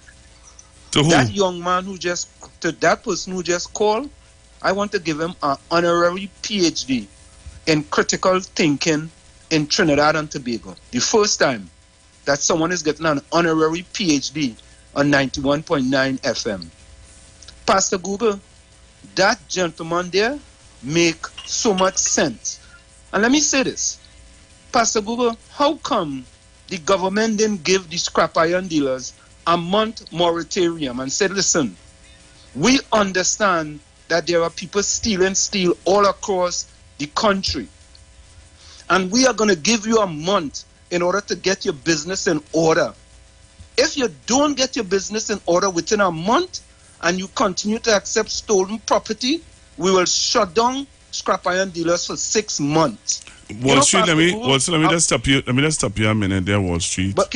To who? That young man to that person who just called, I want to give him an honorary PhD in critical thinking in Trinidad and Tobago. The first time that someone is getting an honorary PhD on 91.9 FM. Pastor Google, that gentleman there make so much sense. And let me say this. Pastor Google, how come the government didn't give the scrap iron dealers a month moratorium and said, listen, we understand that there are people stealing steel all across the country. And we are going to give you a month in order to get your business in order. If you don't get your business in order within a month and you continue to accept stolen property, we will shut down scrap iron dealers for 6 months. Wall Street, let me just stop you. Let me just stop you a minute there, Wall Street. But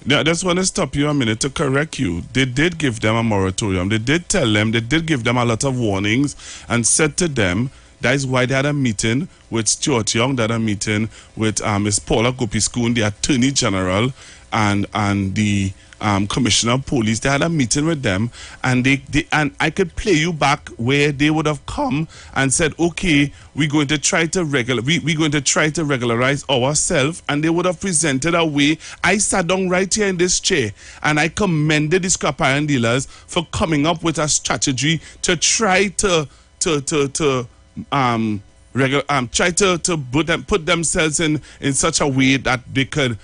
I just want to stop you a minute to correct you. They did give them a moratorium. They did tell them, they did give them a lot of warnings and said to them, that is why they had a meeting with Stuart Young, they had a meeting with Ms. Paula Gopiskun, the Attorney General, and the Commissioner of Police. They had a meeting with them, and and I could play you back where they would have come and said, okay, we're going to try to regularize ourselves, and they would have presented a way. I sat down right here in this chair and I commended the scrap iron dealers for coming up with a strategy to try to put themselves in such a way that they could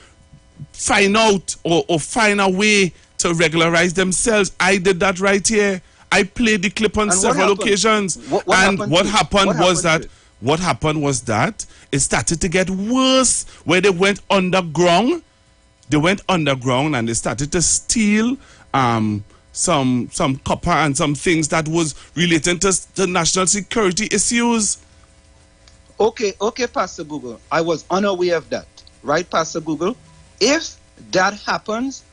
find out or find a way to regularize themselves. I did that right here. I played the clip on several occasions. What happened was that it started to get worse where they went underground. They went underground and they started to steal some copper and some things that was related to national security issues. Okay, Pastor Google. I was unaware of that. Right, Pastor Google? If that happens,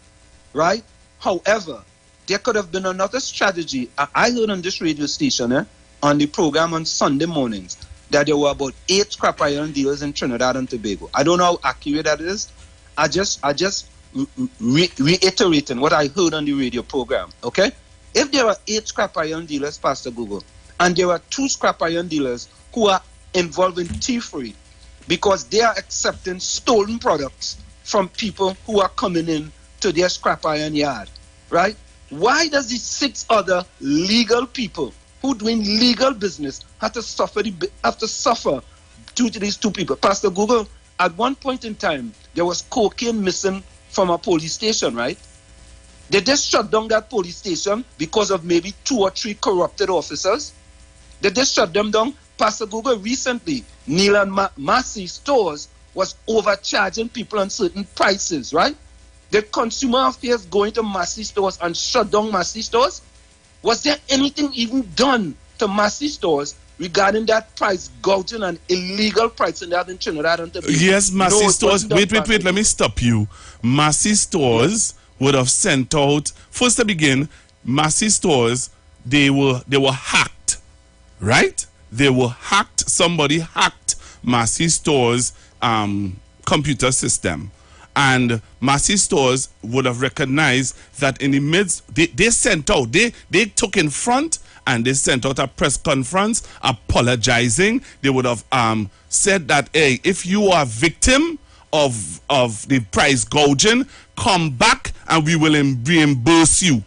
right, however, there could have been another strategy. I heard on this radio station, on the program on Sunday mornings, that there were about 8 scrap iron dealers in Trinidad and Tobago. I don't know how accurate that is. I just reiterating what I heard on the radio program. Okay, if there are 8 scrap iron dealers, Pastor Google, and there are 2 scrap iron dealers who are involved in thievery because they are accepting stolen products from people who are coming in to their scrap iron yard, right? Why does these 6 other legal people who doing legal business have to suffer due to these 2 people? Pastor Google, at one point in time, there was cocaine missing from a police station, right? They just shut down that police station because of maybe 2 or 3 corrupted officers. They just shut them down. Pastor Google, recently, Neil and Massey stores was overcharging people on certain prices, right? Did Consumer Affairs go into Massey stores and shut down Massey stores? Was there anything even done to Massey stores regarding that price gouging and illegal pricing that in Trinidad and Tobago? Yes, Massey stores. Wait, let me stop you. Massey stores would have sent out, first to begin, Massey stores, they were hacked, right? They were hacked. Somebody hacked Massey stores' computer system. And Massey stores would have recognized that in the midst, they sent out, they took in front and they sent out a press conference apologizing. They would have said that, hey, if you are a victim of the price gouging, come back and we will reimburse you.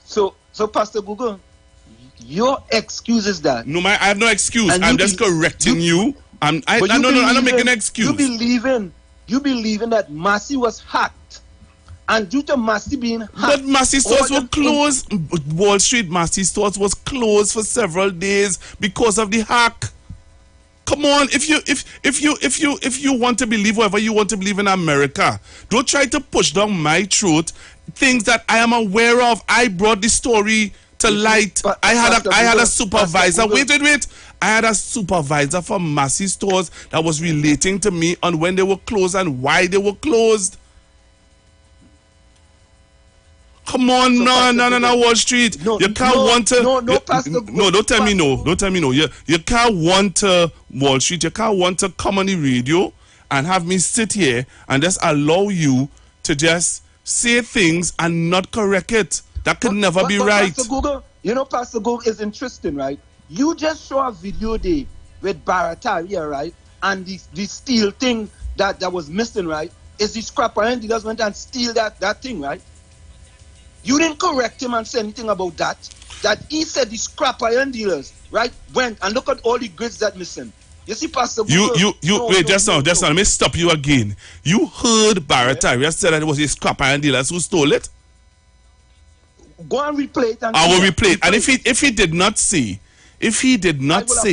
So Pastor Google, your excuse is that. No, I have no excuse. I'm just correcting you. I'm not making an excuse. You believing that Massey was hacked, and due to Massey being hacked, but Massey stores were closed. Wall Street Massey stores was closed for several days because of the hack. Come on, if you want to believe whatever you want to believe in America, don't try to push down my throat things that I am aware of. I brought the story to light. I had a supervisor. Wait. I had a supervisor from Massey stores that was relating to me on when they were closed and why they were closed. Come on, no, Wall Street. You can't want to. Don't tell me no. Don't tell me no. You can't want to Wall Street. You can't want to come on the radio and have me sit here and just allow you to just say things and not correct it. That could never be right. Pastor Google, Pastor Google is interesting, right? You just saw a video there with Barataria, right? And the steel thing that was missing, right? Is the scrap iron dealers went and steal that thing, right? You didn't correct him and say anything about that. That he said the scrap iron dealers, right, went and look at all the grids that missing. You see, Pastor Google, wait, just now, let me stop you again. You heard Barataria say that it was the scrap iron dealers who stole it? Go and replay it. I will replay it. And if he did not say,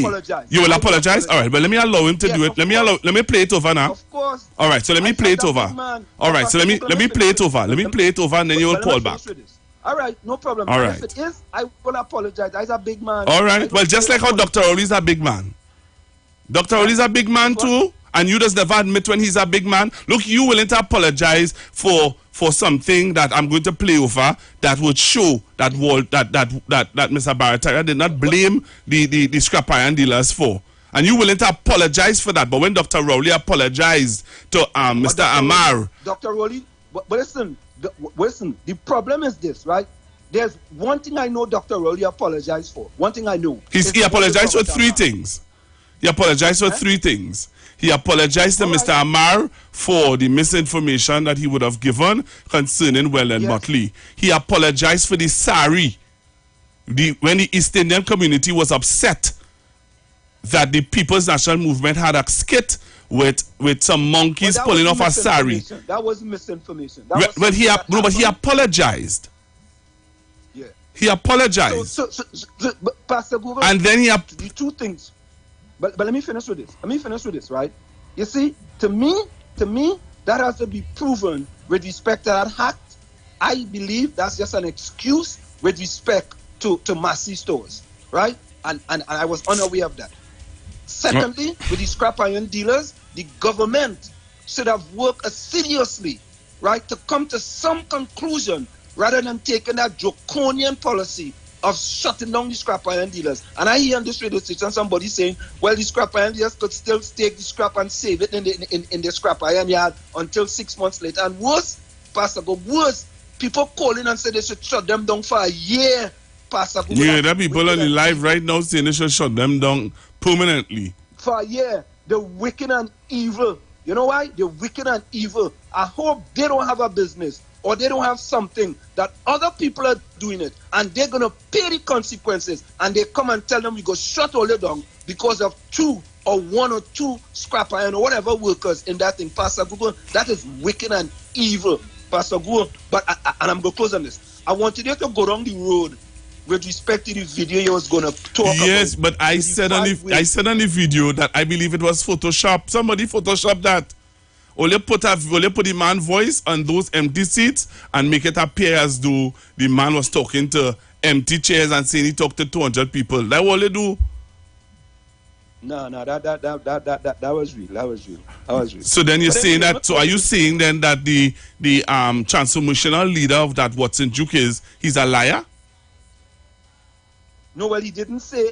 apologize. You will apologize? All right, but let me allow him to do it. Let me play it over now. Of course. All right, so let me play it over. All right, so let me play it over. Let me play it over and then you will call back. All right, no problem. All right. If it is, I will apologize. He's a big man. All right, well, just like how Dr. Oli's a big man. Dr. Oli's a big man too, and you just never admit when he's a big man. Look, you willing to apologize for something that I'm going to play over that would show that Mr. Barataria did not blame the scrap iron dealers for. And you willing to apologize for that. But when Dr. Rowley apologized to Mr. Amar. Dr. Rowley, but listen, the problem is this, right? There's one thing I know Dr. Rowley apologized for. One thing I know. He apologized for 3 things. He apologized for 3 things. He apologized to Mr. Amar for the misinformation that he would have given concerning Welland Motley. He apologized for the sari. When the East Indian community was upset that the People's National Movement had a skit with some monkeys pulling off a sari. That was misinformation. But he apologized. Yeah. He apologized. So Pastor Google, and then he the 2 things. But let me finish with this. Right? You see, to me, that has to be proven with respect to that hack. I believe that's just an excuse with respect to Massey stores, right? And I was unaware of that. Secondly, with the scrap iron dealers, the government should have worked assiduously, right, to come to some conclusion rather than taking that draconian policy of shutting down the scrap iron dealers. And I hear on this radio station somebody saying, well, the scrap iron dealers could still take the scrap and save it in the scrap iron yard until 6 months later. And worse, Pastor Go, worse, people calling and say they should shut them down for a year, Pastor Go. Yeah, there are people on the live right now saying they should shut them down permanently. For a year, the wicked and evil. You know why? The wicked and evil. I hope they don't have a business or they don't have something that other people are doing it and they're going to pay the consequences, and they come and tell them we go shut all it down because of 2 or 1 or 2 scrap iron or whatever workers in that thing. Pastor Google, that is wicked and evil, Pastor Google. But and I'm going to close on this. I wanted you to go down the road with respect to the video you was going to talk about. Yes, but I said on the video that I believe it was Photoshop. Somebody Photoshopped that. Only put the man voice on those empty seats and make it appear as though the man was talking to empty chairs and saying he talked to 200 people. That's all they do. No, that was real. That was real. So then you're saying that. So are you saying then that the transformational leader of that Watson Duke he's a liar? No, well, he didn't say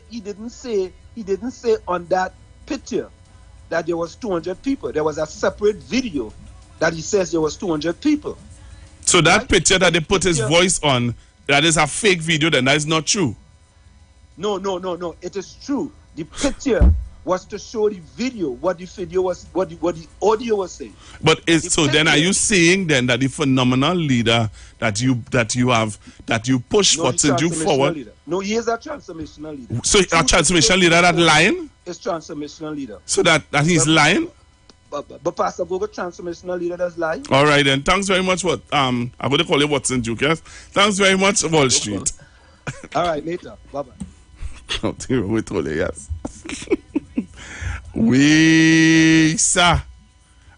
on that picture that there was 200 people. There was a separate video that he says there was 200 people. So that picture that they put his voice on, that is a fake video, then that is not true. No. It is true. The picture was to show the video, what the video was, what the audio was saying. But then are you saying then that the phenomenal leader that you push Watson Duke forward? Leader. No, he is a transformational leader. So a transformational leader that lying? Is transformational leader. So that he's lying? But Pastor Gogo, transformational leader that's lying. All right then. Thanks very much. I'm going to call you Watson Duke, yes? Thanks very much, Wall Street. All right, later. Bye-bye. We told you, yes. We, sir.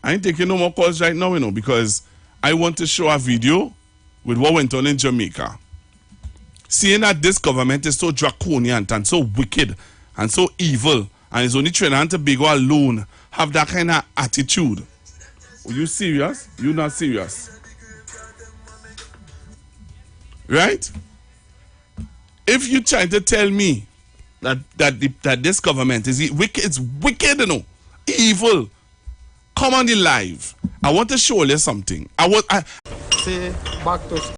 I ain't taking no more calls right now, because I want to show a video with what went on in Jamaica. Seeing that this government is so draconian and so wicked and so evil, and it's only Trinidad and Tobago alone have that kind of attitude. Are you serious? You're not serious. Right? If you try to tell me that this government is wicked, it's wicked, evil, come on the live. I want to show you something. Say back to